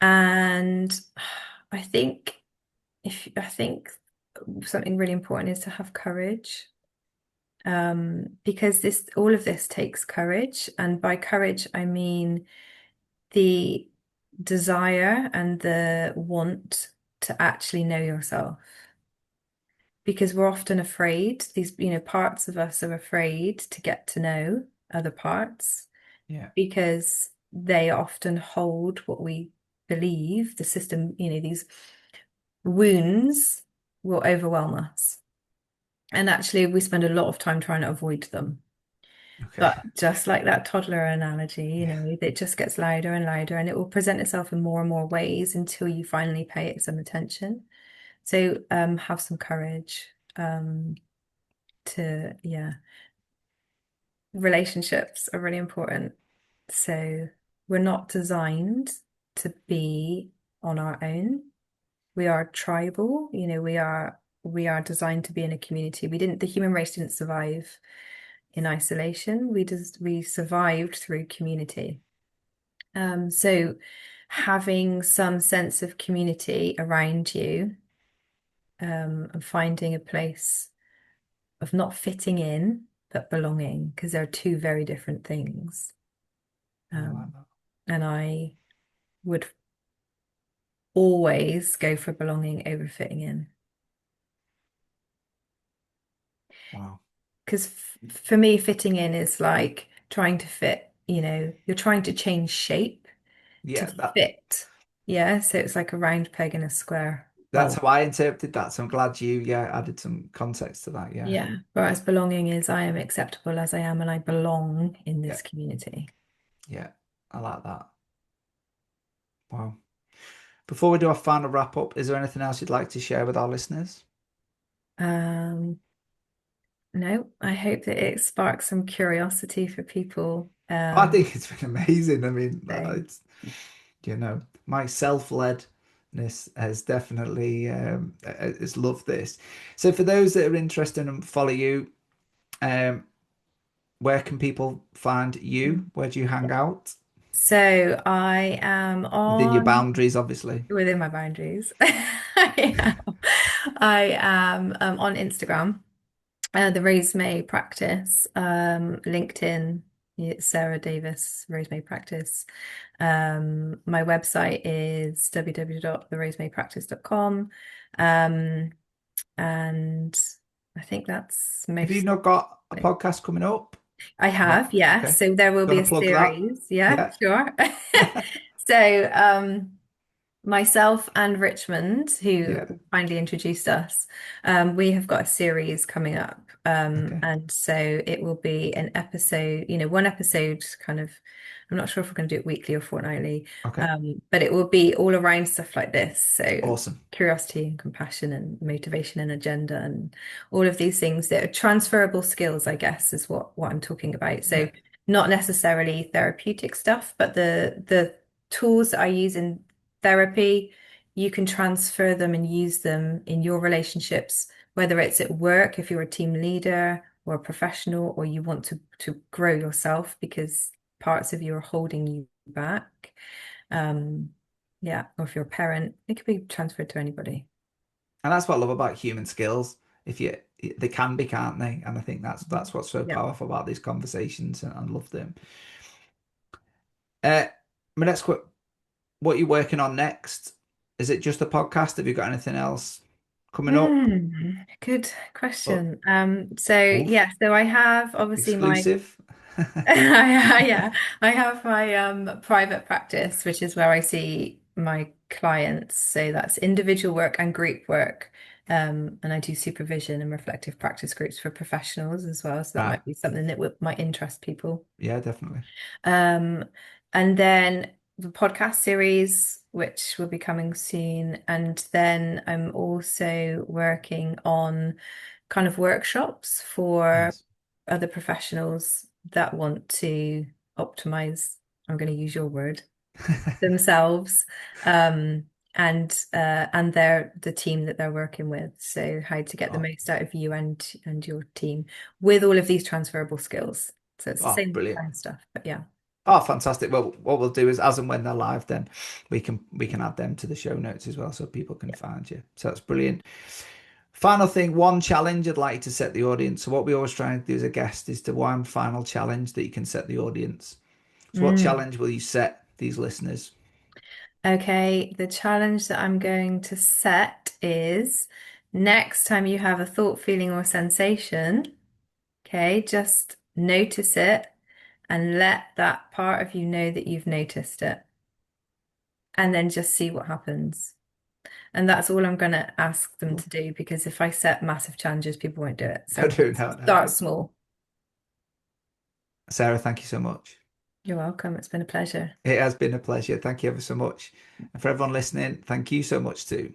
and I think I think something really important is to have courage. Because this all of this takes courage, and by courage I mean the desire and the want to actually know yourself. Because we're often afraid, parts of us are afraid to get to know other parts Yeah. because they often hold what we believe, the system, these wounds will overwhelm us. And actually, we spend a lot of time trying to avoid them. Okay. But just like that toddler analogy, Yeah. it just gets louder and louder, and it will present itself in more and more ways until you finally pay it some attention. So, have some courage, yeah, relationships are really important. So, we're not designed to be on our own. We are tribal, we are designed to be in a community. The human race didn't survive in isolation. We survived through community. So having some sense of community around you, and finding a place of not fitting in, but belonging, because they're two very different things. I like Um, that. and I would always go for belonging over fitting in. Wow. Because for me, fitting in is like trying to fit, you're trying to change shape to Yeah, fit. Yeah, so it's like a round peg in a square that's hole. how I interpreted that. So I'm glad you, added some context to that. Yeah. Yeah. Whereas belonging is I am acceptable as I am and I belong in Yeah. this community. Yeah. I like that. Wow. Before we do our final wrap up, is there anything else you'd like to share with our listeners? Um, no, I hope that it sparks some curiosity for people. I think it's been amazing. I mean, So it's, my self-ledness has definitely has loved this. So for those that are interested and follow you, Um, where can people find you? Where do you hang out? So I am Within your on boundaries, obviously. within my boundaries. I am on Instagram, the Rosemay Practice, LinkedIn, Sarah Davies, Rosemay Practice. My website is www.therosemaypractice.com. Um, and I think that's Have you most. not got a podcast coming up? I No. have, yeah. Okay. So there will Do you be a want to plug that? series. Yeah, Yeah. sure. So, myself and Richmond, who Yeah. kindly introduced us, we have got a series coming up. Okay. And so it will be an episode, one episode kind of, I'm not sure if we're going to do it weekly or fortnightly, Okay. but it will be all around stuff like this. So Awesome. curiosity and compassion and motivation and agenda and all of these things that are transferable skills, I guess, is what I'm talking about. So Yeah. not necessarily therapeutic stuff, but the tools that I use in therapy, you can transfer them and use them in your relationships, whether it's at work, if you're a team leader or a professional, or you want to grow yourself because parts of you are holding you back. Um, yeah, or if you're a parent, it could be transferred to anybody. And that's what I love about human skills. If you they can be, can't they? And I think that's what's so Yeah. powerful about these conversations, and I love them. Uh, my next quick, what are you working on next? Is it just a podcast? Have you got anything else coming up? Good Or, question. So oof, yeah, so I have obviously my exclusive? yeah, I have my private practice, which is where I see my clients. So that's individual work and group work. And I do supervision and reflective practice groups for professionals as well. So that Ah, might be something that might interest people. yeah, definitely. Um, and then the podcast series, which will be coming soon. And then I'm also working on kind of workshops for Nice. other professionals that want to optimize, I'm going to use your word, themselves, and they're the team that they're working with. So how to get the Oh, most out of you and your team with all of these transferable skills. So it's the oh, same brilliant. kind of stuff, but yeah. Oh, fantastic. Well, what we'll do is as and when they're live, then we can add them to the show notes as well so people can find you. So that's brilliant. Final thing, one challenge I'd like you to set the audience. So what we always try and do as a guest is to one final challenge that you can set the audience. So what Mm. challenge will you set these listeners? Okay, the challenge that I'm going to set is next time you have a thought, feeling, or sensation, okay, just notice it and let that part of you know that you've noticed it, and then just see what happens. And that's all I'm going to ask them to do because if I set massive challenges, people won't do it. So No, I'm going no, to no, no. start small. Sarah, thank you so much. You're welcome. It's been a pleasure. It has been a pleasure. Thank you ever so much. And for everyone listening, thank you so much too.